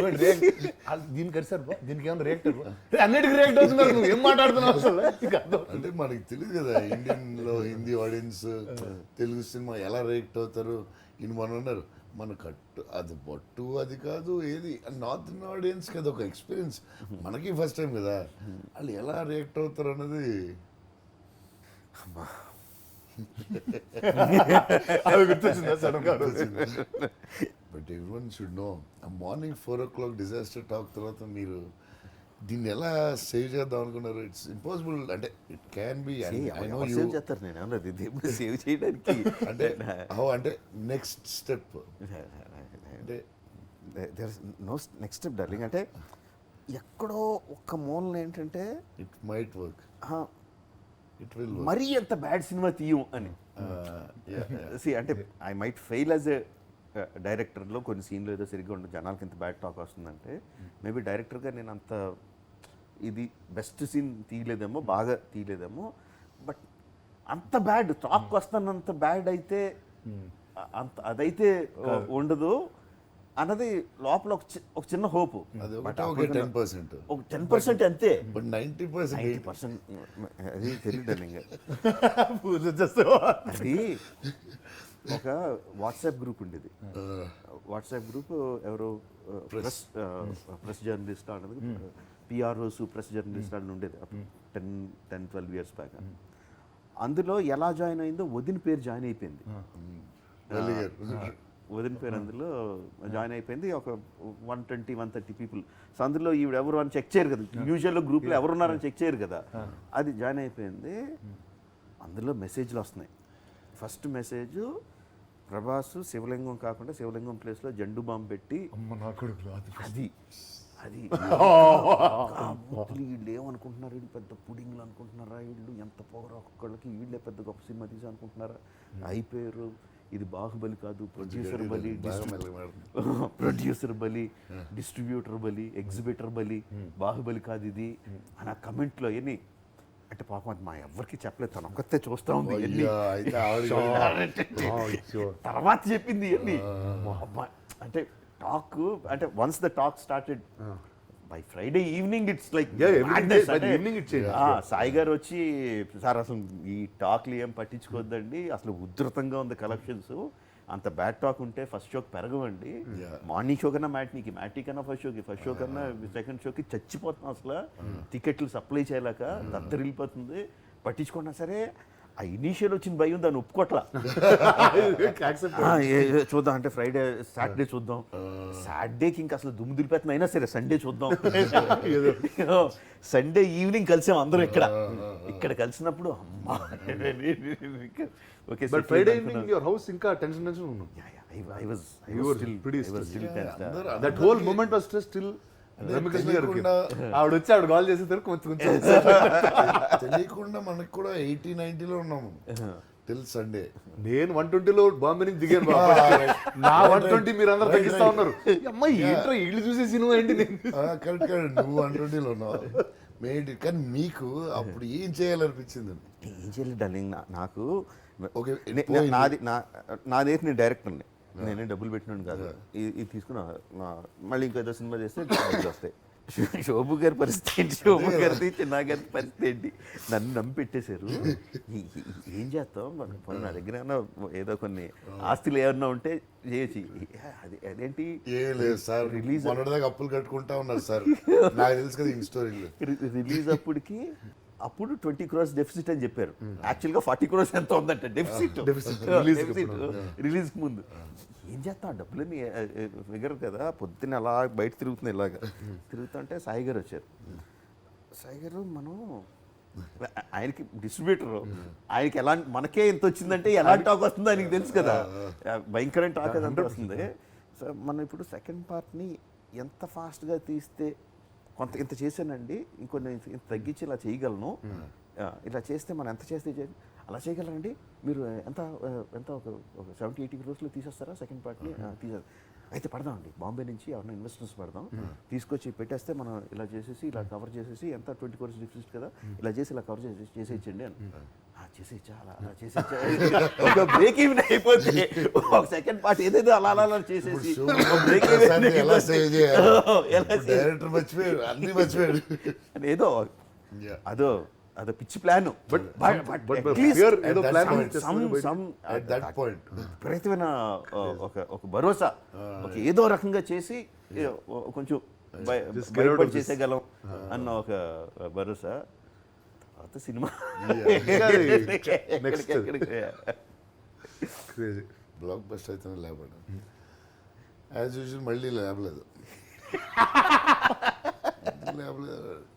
దీనికి అరిసారు బా, దీనికి ఏమన్నా రియాక్ట్ అన్నిటికీ రియాక్ట్ అవుతున్నారు, నువ్వు ఏం మాట్లాడుతున్నావు అసలు. అంటే మనకి తెలియదు కదా ఇండియన్ లో హిందీ ఆడియన్స్ తెలుగు సినిమా ఎలా రియాక్ట్ అవుతారు. ఇన్ని మనం ఉన్నారు మన కట్టు అది బొట్టు అది కాదు ఏది నార్త్ ఇండియన్ ఆడియన్స్ కదా ఒక ఎక్స్పీరియన్స్, మనకి ఫస్ట్ టైం కదా, వాళ్ళు ఎలా రియాక్ట్ అవుతారు అన్నది but everyone should know. Morning 4 o'clock disaster talk తర్వాత మీరు దీన్ని ఎలా సేవ్ చేద్దాం అనుకున్నారు? It's impossible. అంటే ఇట్ క్యాన్ బి చేస్తారు, నేను అన్నది సేవ్ చేయడానికి అంటే హౌ అంటే నెక్స్ట్ స్టెప్ అంటే నో నెక్స్ట్ స్టెప్ డార్లింగ్. అంటే ఎక్కడో ఒక్క మూలన ఏంటంటే it might work, it will మరీ ఎంత బ్యాడ్ సినిమా తీయం అని. అంటే I might fail as a డైరెక్టర్లో కొన్ని సీన్లు ఏదో సరిగ్గా ఉండదు, జనాలకి ఇంత బ్యాడ్ టాక్ వస్తుందంటే మేబీ డైరెక్టర్గా నేను అంత ఇది బెస్ట్ సీన్ తీయలేదేమో, బాగా తీయలేదేమో, బట్ అంత బ్యాడ్ టాక్ వస్తున్నంత బ్యాడ్ అయితే అంత అదైతే ఉండదు అన్నది లోపల ఒక చిన్న హోప్. ఒక 10% అంతే, 90% అది తెలియదు. అది ఒక వాట్సాప్ గ్రూప్ ఉండేది, వాట్సాప్ గ్రూప్ ఎవరో ప్రెస్ జర్నలిస్ట్ అన్నది, పిఆర్ఓస్ ప్రెస్ జర్నలిస్ట్ అని ఉండేది 10-12 years బ్యాక్. అందులో ఎలా జాయిన్ అయిందో వదిన పేరు జాయిన్ అయిపోయింది, వదిన పేరు అందులో జాయిన్ అయిపోయింది. ఒక 120-130 people. సో అందులో ఈవిడ ఎవరు అని చెక్ చేయరు కదా, యూజువల్గా గ్రూప్లో ఎవరున్నారని చెక్ చేయరు కదా, అది జాయిన్ అయిపోయింది. అందులో మెసేజ్లు వస్తున్నాయి. ఫస్ట్ మెసేజ్ ప్రభాస్ శివలింగం కాకుండా శివలింగం ప్లేస్లో జండు బాంబు పెట్టి అది అది వీళ్ళు ఏమనుకుంటున్నారు, వీళ్ళు పెద్ద పుడింగ్లు అనుకుంటున్నారా, వీళ్ళు ఎంత పొగరా ఒక్కొక్కళ్ళకి, వీళ్ళే పెద్ద గొప్ప సినిమా తీసి అనుకుంటున్నారా, అయిపోయారు. ఇది బాహుబలి కాదు, ప్రొడ్యూసర్ బలి, డిస్ట్రిబ్యూటర్ బలి, ఎగ్జిబిటర్ బలి, బాహుబలి కాదు ఇది అని ఆ కమెంట్లో ఎన్ని. అంటే పాపం అది మా ఎవరికి చెప్పలేదు, తను ఒక్కతే చూస్తా ఉంది తర్వాత చెప్పింది ఇవన్నీ. అంటే టాక్ అంటే once the talk started by Friday evening it's like Sai గారు వచ్చి సార్ అసలు ఈ టాక్లు ఏం పట్టించుకోవద్దండి, అసలు ఉధృతంగా ఉంది కలెక్షన్స్, అంత బ్యాడ్ టాక్ ఉంటే ఫస్ట్ షోకి పెరగవండి, మార్నింగ్ షో కన్నా మ్యాట్నీ కన్నా ఫస్ట్ షో కన్నా సెకండ్ షోకి చచ్చిపోతున్నాం, అసలు టికెట్లు సప్లై చేయలేక దద్దరిల్లిపోతుంది, పట్టించుకున్నా సరే ఆ ఇనీషియల్ వచ్చిన భయం దాన్ని ఒప్పుకోట్లా. చూద్దాం అంటే ఫ్రైడే సాటర్డే చూద్దాం, సాటర్డేకి ఇంకా అసలు దుమ్ము దులిపేతన అయినా సరే సండే చూద్దాం. సండే ఈవినింగ్ కలిసాం అందరం ఇక్కడ కలిసినప్పుడు అమ్మా okay Friday evening your house ఇంకా టెన్షన్ ఉన్నాం. I was still tense. That whole moment was still Ramyakrishna గారికి తెలియకుండా ఆవిడ వచ్చి ఆవిడ కాల్ చేసేసరికి కొంచెం కొంచెం తెలియకుండా మనకు కూడా 80-90లో ఉన్నాము టిల్ సండే. నేను 120లో బాంబే నుంచి దిగాను బాబు. నా 120 మీరు అందరు తగ్గిస్తా ఉన్నారు. అమ్మాయి ఏంట్రా ఇల్లు చూసే సినిమా ఏంటి? కరెక్ట్ నువ్వు 120లో ఉన్నావు మేటి. కానీ మీకు అప్పుడు ఏం చేయాలనిపించింది? ఏం చేయలేదు డార్లింగ్, నాకు ఓకే నాదైతే నేను డైరెక్టర్ని, నేనే డబ్బులు పెట్టినాను కాదు. ఇది తీసుకున్నా మళ్ళీ ఇంకేదో సినిమా చేస్తే డబ్బులు వస్తాయి. శోభు గారి పరిస్థితి ఏంటి, శోభు గారిది చిన్న గారి పరిస్థితి ఏంటి, నన్ను నమ్మి పెట్టేశారు. ఏం చేస్తాం, మన నా దగ్గర ఏదో కొన్ని ఆస్తులు ఏమన్నా ఉంటే చేయొచ్చు. అదేంటి ఏ లేదు సార్, రిలీజ్ మొన్నటిదాకా అప్పులు కట్టుకుంటా ఉన్నారు సార్, నాకు తెలుసు కదా ఈ స్టోరీలు. రిలీజ్ అప్పుడు 20 crores డెఫిసిట్ అని చెప్పారు. యాక్చువల్గా 40 crores ఎంత ఉందంటే డెఫిసిట్ రిలీజ్కి ముందు. ఏం చేస్తాం, డబ్బులని ఫిగర్ కదా. పొద్దున్న అలా బయట తిరుగుతుంది, ఇలాగా తిరుగుతుంటే సాయి గారు వచ్చారు. సాయి గారు మనం ఆయనకి డిస్ట్రిబ్యూటర్, ఆయనకి ఎలాంటి మనకే ఎంత వచ్చిందంటే ఎలాంటి టాక్ వస్తుందో ఆయనకి తెలుసు కదా, భయంకరమైన టాక్ అదంతా వస్తుంది. సో మనం ఇప్పుడు సెకండ్ పార్ట్ని ఎంత ఫాస్ట్గా తీస్తే ఇంత చేశానండి, ఇంకొన్ని ఇంత తగ్గించి ఇలా చేయగలను, ఇలా చేస్తే మనం ఎంత చేస్తే అలా చేయగలరండి, మీరు ఎంత ఒక 70-80 crores తీసేస్తారా సెకండ్ పార్ట్ని? తీసేస్తారు. అయితే పడదామండి, బాంబే నుంచి ఎవరైనా ఇన్వెస్టర్స్ పడదాం, తీసుకొచ్చి పెట్టేస్తే మనం ఇలా చేసేసి ఇలా కవర్ చేసేసి ఎంత 20 crores డిఫిసిట్ కదా, ఇలా చేసి ఇలా కవర్ చేసేయచ్చండి అని. చేసేచ్చా అలా చేసేచ్చా, ఒక బ్రేక్ ఈవెన్ అయిపోతే ఒక సెకండ్ పార్ట్ ఏదేదో అలా అలా చేసేసి డైరెక్టర్ మర్చిపోయాడు, అన్ని మర్చిపోయాడు. ఏదో అదో పిచ్చి ప్లాన్, విపరీతమైన ఒక భరోసా, ఒక ఏదో రకంగా చేసి కొంచెం బయటపడి చేసేయగలం అన్న ఒక భరోసా. తర్వాత సినిమా బ్లాక్ బస్టర్ అయితే లేపడం యాజ్ యూజువల్. మళ్ళీ లేపలేదు,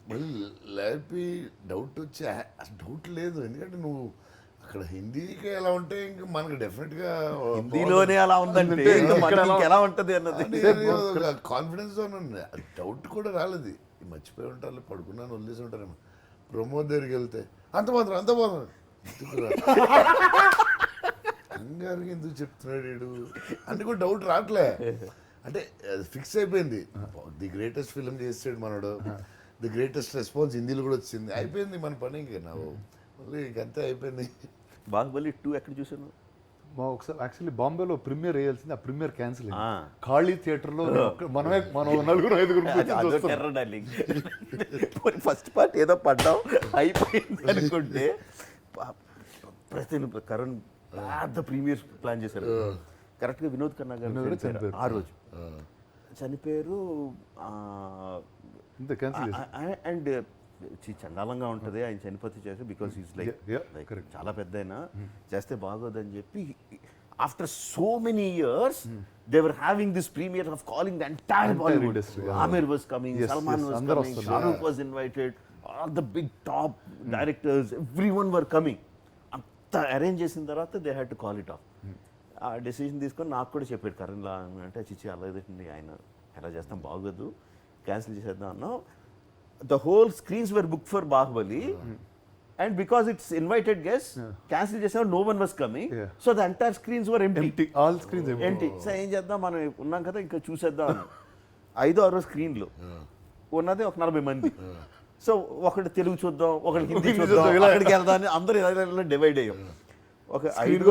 మళ్ళీ లేపి డౌట్ వచ్చి డౌట్ లేదు, ఎందుకంటే నువ్వు అక్కడ హిందీకి ఎలా ఉంటే ఇంకా మనకు డెఫినెట్గా హిందీలోనే అలా ఉందంటే ఎలా ఉంటుంది అన్నది కాన్ఫిడెన్స్ ఉంది. డౌట్ కూడా రాలేదు, మర్చిపోయి ఉంటారు, పడుకున్నాను వదిలేసి ఉంటారేమో. ప్రమోద్ దగ్గరికి వెళ్తే అంత మాత్రం కంగారుకి ఎందుకు చెప్తున్నాడు వీడు అంటే కూడా డౌట్ రావట్లే. అంటే ఫిక్స్ అయిపోయింది, ది గ్రేటెస్ట్ ఫిలిం చేసాడు మనడు, ది గ్రేటెస్ట్ రెస్పాన్స్ హిందీలో కూడా వచ్చింది, అయిపోయింది మన పని. ఇంకా మళ్ళీ ఇంకంతే అయిపోయింది. బాహుబలి 2 ఎక్కడ చూసాను? ఒకసారి యాక్చువల్లీ బాంబేలో ప్రీమియర్ వేయాల్సింది, ఆ ప్రీమియర్ క్యాన్సిల్ అయింది. ఖాళీ థియేటర్లో మనం 4-5 ఫస్ట్ పార్ట్ ఏదో పడ్డాం అయిపోయింది అనుకుంటే ప్రతి కరణ్ పెద్ద ప్రీమియర్ ప్లాన్ చేశారు. కరెక్ట్గా వినోద్ ఖన్నా గారు చనిపోయారు ఆ రోజు, చనిపోయారు. అండ్ చండాలంగా ఉంటుంది ఆయన చనిపోతే చేస్తే, బికాస్ ఈజ్ లైక్ చాలా పెద్ద అయినా చేస్తే బాగోదని చెప్పి after so many years they were having this premiere of calling the entire Bollywood. Aamir was coming, Salman was coming, Shahrukh was invited, all the big top directors, everyone were coming. అంత అరేంజ్ చేసిన తర్వాత they had to call it off. ఆ decision తీసుకొని నాకు కూడా చెప్పాడు కరణ్లా అంటే, చిచ్చి అలాగేండి ఆయన ఎలా చేస్తాం బాగోదు, క్యాన్సిల్ చేసేద్దాం అన్నాం. The whole screens were booked for Baahubali, and because it's invited guests, cancel చేసాం, no one was coming, so the entire screens were empty. All screens empty. So ఏం చేద్దాం, మనం ఉన్నాం కదా ఇంకా చూసేద్దాం. 5-6 స్క్రీన్లు ఉన్నది ఒక 40 మంది. సో ఒకటి తెలుగు చూద్దాం, ఒకటి హిందీ చూద్దాం, అక్కడికి వెళ్దాం అని అందరూ ఇలా డివైడ్ అయ్యాం. ఒక 5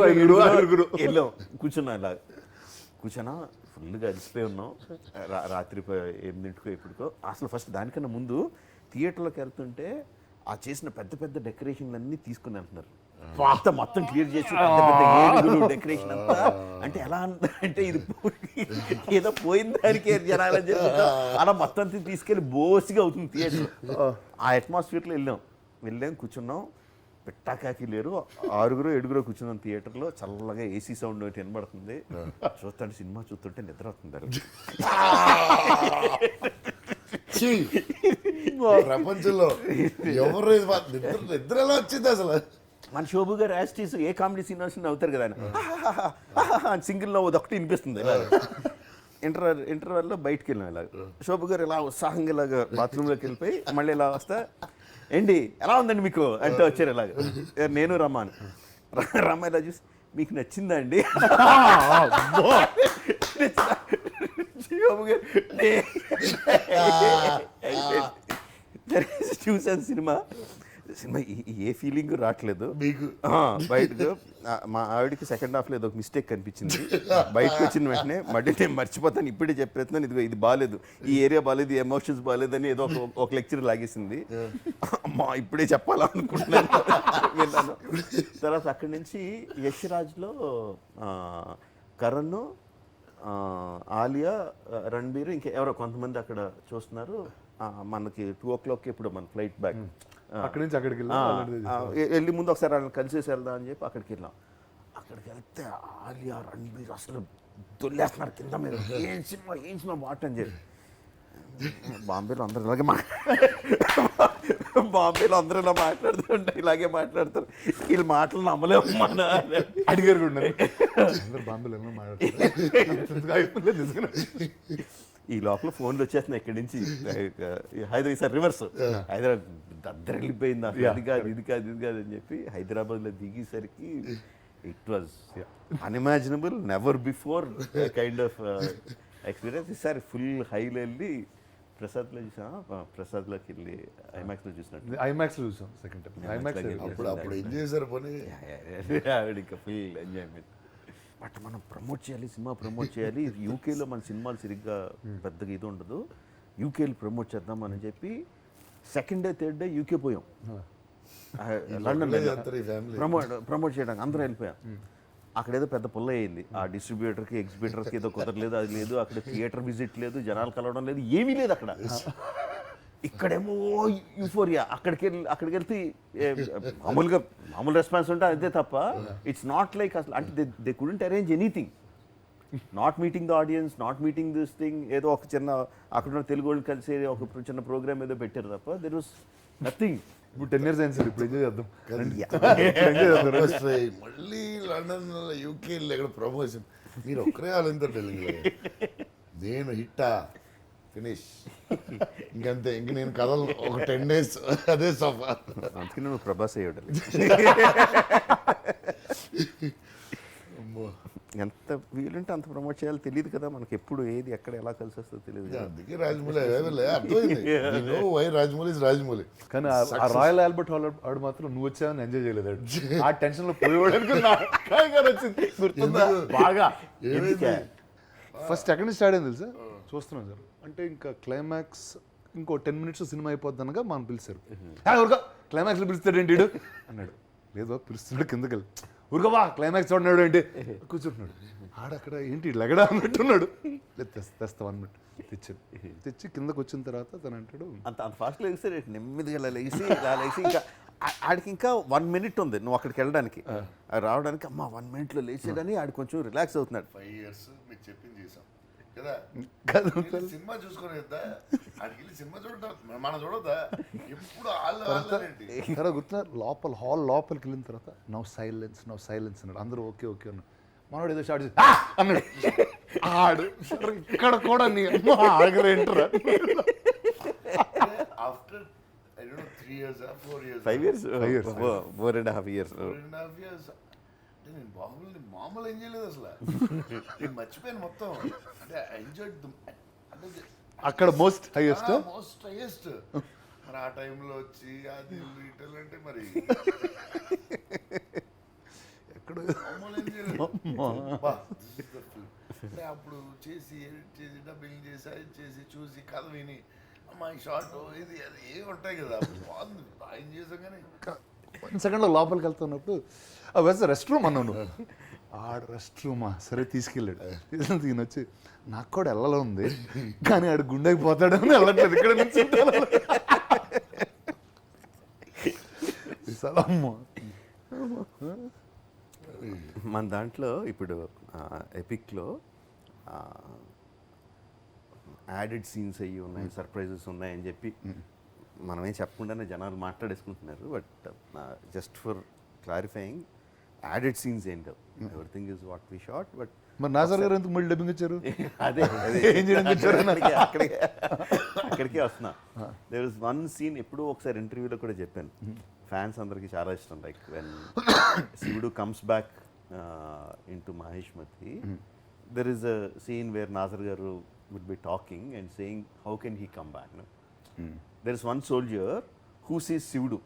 వెళ్ళాం, కూర్చున్నాం, ఇలా కూర్చున్నా, ఫుల్గా అలసిపోయి ఉన్నాం. రాత్రి 8 ఎప్పుడుకో. అసలు ఫస్ట్ దానికన్నా ముందు థియేటర్లోకి వెళ్తుంటే ఆ చేసిన పెద్ద పెద్ద డెకరేషన్లు అన్నీ తీసుకుని వెళ్తున్నారు. మొత్తం క్లియర్ చేసి డెకరేషన్ అంతా. అంటే ఎలా అంటే ఇది ఏదో పోయిన దానికి జనాలని చెప్పి అలా మొత్తం తీసుకెళ్ళి బోసిగా అవుతుంది థియేటర్. ఆ అట్మాస్ఫియర్లో వెళ్ళాం కూర్చున్నాం. పెట్టాకాకి లేరు, 6-7 కూర్చున్నాం థియేటర్లో. చల్లగా ఏసీ సౌండ్ ఒకటి వినబడుతుంది. చూస్తుంటే సినిమా చూస్తుంటే నిద్ర అవుతుంది. ప్రపంచంలో ఎవరు నిద్ర ఎలా వచ్చింది అసలు? మన శోభు గారు యాస్టీస్ ఏ కామెడీ సీన్ వచ్చింది అవుతారు కదా ఆయన, సింగిల్ నవ్వు ఒకటి వినిపిస్తుంది. ఇంటర్వెల్లో బయటికి వెళ్ళాం ఇలాగ. శోభ గారు ఇలా ఉత్సాహంగా ఇలాగ బాత్రూంలోకి వెళ్ళిపోయి మళ్ళీ ఇలా వస్తా, ఏంటి ఎలా ఉందండి మీకు అంటే వచ్చారు ఇలాగ. నేను రమ్మాను. రమ్మ ఇలా చూసి మీకు నచ్చిందా అండి? శోభ గారు చూసాను సినిమా ఏ ఫీలింగ్ రావట్లేదు మీకు బయటకు. మా ఆవిడకి సెకండ్ హాఫ్లో ఏదో ఒక మిస్టేక్ కనిపించింది. బయటకు వచ్చిన వెంటనే మళ్ళీ నేను మర్చిపోతాను, ఇప్పుడే చెప్పేస్తున్నాను, ఇది బాగాలేదు, ఈ ఏరియా బాగాలేదు, ఈ ఎమోషన్స్ బాగాలేదని ఏదో ఒక లెక్చర్ లాగేసింది. అమ్మా ఇప్పుడే చెప్పాలనుకుంటున్నాను విన్నాను. తర్వాత అక్కడి నుంచి యశ్రాజ్లో కరణ్, ఆలియా, రణబీర్, ఇంకా ఎవరో కొంతమంది అక్కడ చూస్తున్నారు. మనకి 2 o'clock ఇప్పుడు మన ఫ్లైట్ బ్యాక్. అక్కడి నుంచి అక్కడికి వెళ్ళి ముందు ఒకసారి వాళ్ళని కలిసేసి వెళ్దాం అని చెప్పి అక్కడికి వెళ్ళాం. అక్కడికి వెళ్తే ఆలియా, రణబీర్ అసలు దొల్లేస్తున్నారు కింద మీద. ఏం సినిమా వాట్ అని చెప్పి బాంబేలో అందరూ ఇలాగే మాట్లాడుతుంటే ఇలాగే మాట్లాడతారు. వీళ్ళ మాటలు నమ్మలేము. మన అడిగారు కూడా బాంబేలో మాట్లాడుతున్నారు. ఈ లోపల ఫోన్లు వచ్చేస్తున్నాయి ఇక్కడి నుంచి. హైదరాబాద్ సార్ రివర్స్ హైదరాబాద్ దద్దరు వెళ్ళిపోయింది. అది కాదు ఇది కాదు అని చెప్పి హైదరాబాద్లో దిగేసరికి it was unimaginable, never before kind of experience. ఈసారి ఫుల్ హైలో వెళ్ళి ప్రసాద్లో చూసాం. ప్రసాద్లోకి వెళ్ళి ఐమాక్స్లో చూసినట్టు. ఐమాక్స్లో చూసాం సెకండ్ టైం. ఐమాక్స్ అప్పుడు ఎంజాయ్ చేశారు పని. ఆవిడ ఇంకా ఫుల్ ఎంజాయ్మెంట్. బట్ మనం ప్రమోట్ చేయాలి, సినిమా ప్రమోట్ చేయాలి. యూకేలో మన సినిమాలు సరిగ్గా పెద్దగా ఇది ఉండదు, యూకేలో ప్రమోట్ చేద్దాం అని చెప్పి second day third day UK పోయాం. లండన్ ప్రమోట్ చేయడానికి అందరూ వెళ్ళిపోయాం. అక్కడ ఏదో పెద్ద పుల్ల అయింది. ఆ డిస్ట్రిబ్యూటర్కి ఎగ్జిబ్యూటర్కి ఏదో కుదరలేదు, అది లేదు, అక్కడ థియేటర్ విజిట్ లేదు, జనాలు కలవడం లేదు, ఏమీ లేదు అక్కడ. ఇక్కడేమో యూఫోరియా. అక్కడికి వెళ్తే మామూలు రెస్పాన్స్ ఉంటే అంతే తప్ప ఇట్స్ నాట్ లైక్ అసలు. అంటే they couldn't arrange anything, not meeting the audience, not meeting this thing. ఏదో ఒక చిన్న అక్కడ తెలుగు వాళ్ళు కలిసి ఒక చిన్న ప్రోగ్రామ్ ఏదో పెట్టారు తప్ప దెర్ వాస్ నథింగ్. ఇప్పుడు 10 years అయింది సార్, ఇప్పుడు ఎంజాయ్ చేద్దాం. మళ్ళీ లండన్ యూకే ఎక్కడ ప్రమోషన్ మీరు ఒక్కరే వాళ్ళంతా తెలుగు. నేను హిట్టా ఫినిష్ ఇంకంతే. ఇంక నేను కథలు ఒక 10 days అదే సఫా. అందుకే నువ్వు ప్రభాస్ అయ్యాడు. ఎంత వీలుంటే అంత ప్రమోట్ చేయాలో తెలియదు కదా మనకి. ఎప్పుడు ఏది ఎక్కడ ఎలా కలిసి వస్తుందో తెలియదు. అందుకే రాజమౌళి అర్థమైంది. రాజమౌళి రాజమౌళి. కానీ ఆ రాయల్ ఆల్బర్ట్ హాల్ ఆడు మాత్రం నువ్వు వచ్చావని ఎంజాయ్ చేయలేదు. ఆ టెన్షన్ లో పోయేవాడు వచ్చింది గుర్తుందా బాగా. ఫస్ట్ ఎక్కడి నుంచి స్టార్ట్ అయింది తెలుసా? చూస్తున్నాం సార్. అంటే ఇంకా క్లైమాక్స్ ఇంకో 10 minutes సినిమా అయిపోద్ది అనగా మనం పిలిచారు. ఊరుగా క్లైమాక్స్లో పిలుస్తాడు ఏంటి అన్నాడు. లేదు పిలుస్తున్నాడు కిందకి వెళ్ళి. ఊరుగా బా క్లైమాక్స్ చూడన్నాడు ఏంటి కూర్చుంటున్నాడు. ఆడక్కడ ఏంటి లగడా అన్నట్టున్నాడు. లేదు తెస్తా 1 minute తెచ్చి కిందకు వచ్చిన తర్వాత తను అంటాడు అంత ఫాస్ట్గా లెగిస్తే నెమ్మదిగా లేచి ఇంకా ఆడికి ఇంకా 1 minute ఉంది నువ్వు అక్కడికి వెళ్ళడానికి రావడానికి. అమ్మ 1 minute లేచేదని ఆడు కొంచెం రిలాక్స్ అవుతున్నాడు. 5 years మీకు చెప్పింది చేసాం కదా. సినిమా చూసుకుని అడిగి సినిమా చూడటం మనం చూడదా ఎప్పుడు గుర్తున్నా. లోపల హాల్ లోపలికి వెళ్ళిన తర్వాత నవ్ సైలెన్స్ అన్నాడు. అందరూ ఓకే అన్నాడు. మనోడు ఏదో స్టార్ట్ చేసి అన్నాడు. ఆడు ఇక్కడ కూడా నీ ఆగలేంటరా. After 3 years 4 years 5 years 4.5 years నేను బాహుబలిని మామూలు ఎంజాయ్ లేదు అసలు. నేను మర్చిపోయాను మొత్తం. అంటే ఎంజాయ్ అంటే అక్కడ మోస్ట్ హైయెస్ట్ మరి ఆ టైంలో వచ్చి అది రిటైల్ అంటే మరి ఎక్కడ మామూలు ఎంజాయ్ లేదు. అంటే అప్పుడు చేసి ఎడిట్ చేసి డబ్బింగ్ చేసి చూసి కథ విని అమ్మా ఈ షార్ట్ ఇది అది ఏమి ఉంటాయి కదా. బాగుంది బాగా చేసాం. కానీ 1 second లోపలికి వెళ్తున్నప్పుడు రెస్ట్ రూమ్ అన్నాను. ఆడ రెస్ట్ రూమా సరే తీసుకెళ్ళాడు. ఈయన వచ్చి నాకు కూడా వెళ్ళలో ఉంది కానీ ఆడు గుండెకి పోతాడని వెళ్ళట్లేదు. ఇక్కడ నుంచి మన దాంట్లో ఇప్పుడు ఎపిక్లో యాడెడ్ సీన్స్ అయ్యి ఉన్నాయి, సర్ప్రైజెస్ ఉన్నాయని చెప్పి మనమేం చెప్పకుండానే జనాలు మాట్లాడేసుకుంటున్నారు. But just for clarifying, added scenes ఏంటో everything is what we shot. But మరి నాజర్ గారు ఎందుకు మళ్ళీ డబ్బింగ్ ఇచ్చారు? అదే ఏం చేయడానికి వచ్చారు? అక్కడికే వస్తున్నా. దేర్ ఇస్ వన్ సీన్, ఎప్పుడూ ఒకసారి ఇంటర్వ్యూలో కూడా చెప్పాను, ఫ్యాన్స్ అందరికీ చాలా ఇష్టం. Like when Sivudu comes back into Mahishmati, there is a scene where Nassar garu would be talking and saying how can he come back. There is one soldier who sees Sivudu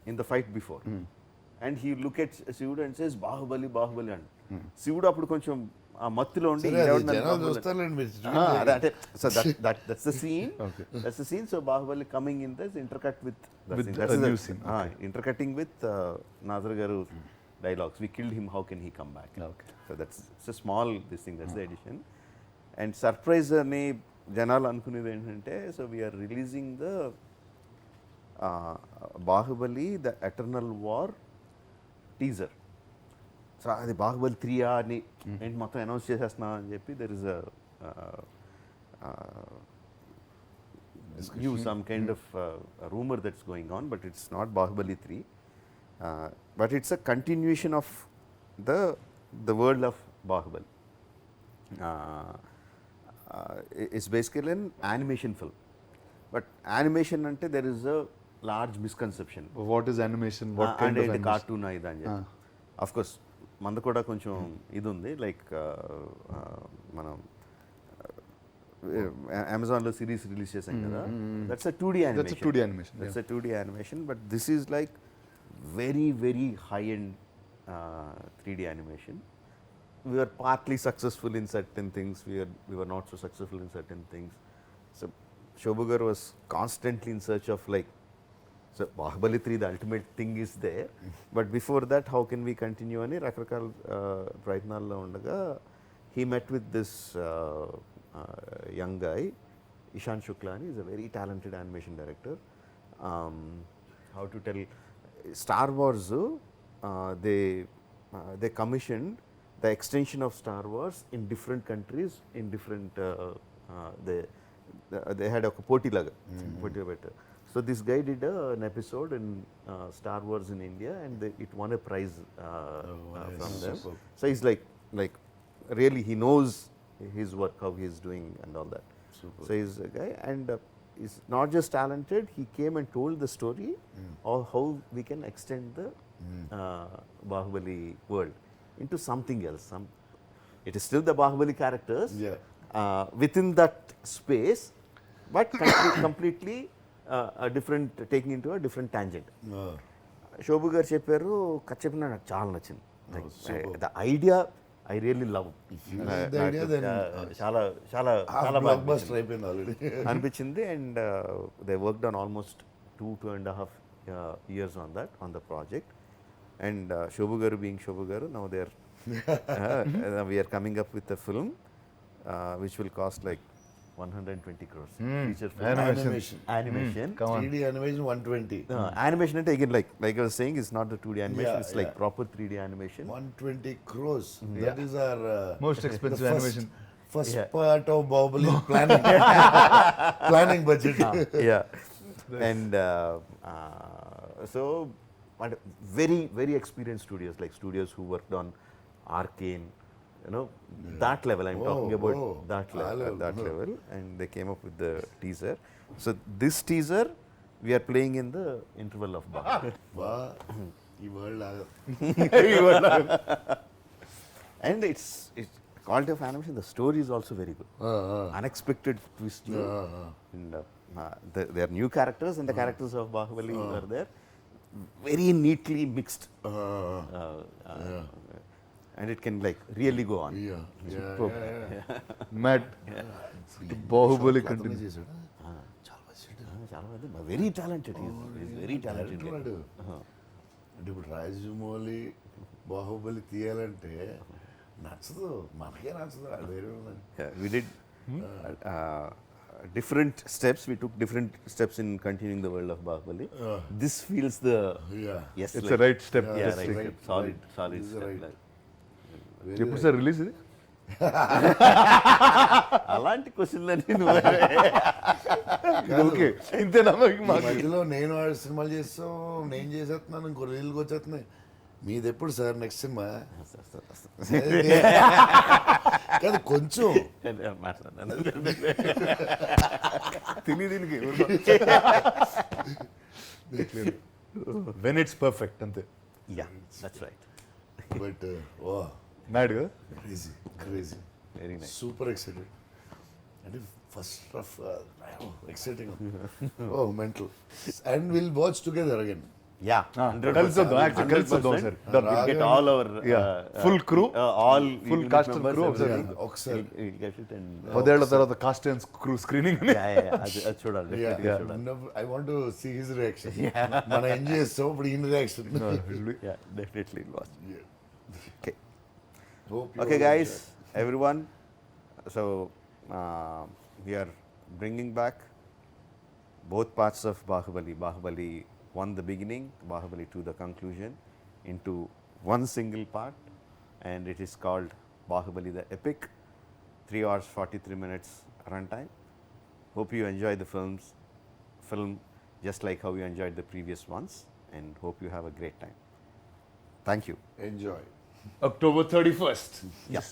in the fight before, and he look at Sivudu and says Baahubali, Baahubali and Sivudu appudu koncham aa mattulo undi so that's the scene. Okay. That's the scene. So Baahubali coming in this intercut with a new scene. Intercutting with Nazar garu dialogues. We killed him, how can he come back? Okay. So that's a small this thing, that's the addition. And surprise ani janalu anukunedi entante, so we are releasing the Baahubali the eternal war teaser. So అది బాహుబలి 3 అని ఏంటి మొత్తం announce చేసేస్తున్నా అని చెప్పి there is new some kind of rumour that's going on, but it's not Baahubali 3, but it's a continuation of the world of Baahubali. It's basically an animation film, but animation అంటే there is a large misconception. What is animation? What kind of animation? Cartoon ఇది అని చెప్పి. Of course మనది కూడా కొంచెం ఇది ఉంది, like మనం అమెజాన్లో సిరీస్ రిలీజ్ చేసాం కదా, that's a 2D animation. That's a 2D animation. That's a 2D animation, but this is like very, very high-end 3D animation. We were partly successful in certain things, we were not so successful in certain things. So Shobhu garu was constantly in search of like, so Baahubali 3, the ultimate thing is there, but before that how can we continue ani rakrakal prayatnallo undaga he met with this young guy Ishan Shukla ani, is a very talented animation director. How to tell, Star Wars they commissioned the extension of Star Wars in different countries, in different they had a poti laga poti better. So this guy did an episode in Star Wars in India, and it won a prize from them. So he's like really he knows his work, how he is doing and all that. Super. So he's a guy, and he's not just talented, he came and told the story of how we can extend the Baahubali world into something else. It is still the Baahubali characters, within that space, but completely a different, taking into a different tangent. Shobhu garu చెప్పారు, కథ చెప్పిన నాకు చాలా నచ్చింది. The idea I really love. చాలా చాలా చాలా blockbuster అయిపోయింది ఆల్రెడీ అనిపించింది. And they worked on almost 2.5 years on that, on the project. And Shobhu garu being Shobhu garu, now they are we are coming up with a film which will cost like 120 crores. Feature film. Animation. 3D animation 120. Animation ante again, like I was saying, it's not the 2D animation, it's like proper 3D animation. 120 crores. That is our Most expensive animation. First part of Baahubali planning budget. And so but very, very experienced studios, like studios who worked on Arcane, you know, that level I'm talking about, that level, and they came up with the teaser. So this teaser we are playing in the interval of Baahubali. ఈ world And it's quality of animation, the story is also very good. Unexpected twist. And there are new characters, and the characters of Baahubali are there, very neatly mixed. And it can like really go on. Mad. Baahubali continue. Very talented. He's very talented. అంటే ఇప్పుడు రాజమౌళి బాహుబలి తీయాలంటే నచ్చదు, మనకే నచ్చదు. We did different steps. We took different steps in continuing the world of Baahubali. This feels the yes. It's like, a right step. Yeah, right step. Solid step. right. Like. ఎప్పుడు sir release ఇది? అలాంటి క్వశ్చన్లన్నీ okay, ఇంతేనా? మధ్యలో నేను సినిమాలు చేస్తాం, నేను చేసేస్తున్నాను, ఇంకో రీల్కి వచ్చేస్తున్నాయి. మీది ఎప్పుడు సార్ నెక్స్ట్ సినిమా కాదు కొంచెం తెలియదు వెన్ ఇట్స్ పర్ఫెక్ట్ అంతే yeah that's right. But oh mad కదా crazy very nice. Super excited అంటే first rough exciting oh mental and will watch together again. Yeah కలిసి వద్దాం actually కలిసి వద్దాం sir we'll get all our full crew all full unit cast and members, crew everyone. ఒకసారి We'll get it and 10 ఏళ్ల తర్వాత cost and crew screening అది చూడాలి, definitely చూడాలి. I want to see his reaction. మనం enjoy చేస్తాం ఇప్పుడు in reaction. Yeah, definitely we'll watch. Okay. Okay, guys, everyone. So we are bringing back both parts of Baahubali. Baahubali 1, the beginning, Baahubali 2, the conclusion, into one single part, and it is called Baahubali the Epic. 3 hours 43 minutes runtime. Hope you enjoy the film just like how you enjoyed the previous ones, and hope you have a great time. Thank you. Enjoy. October 31st. Yes.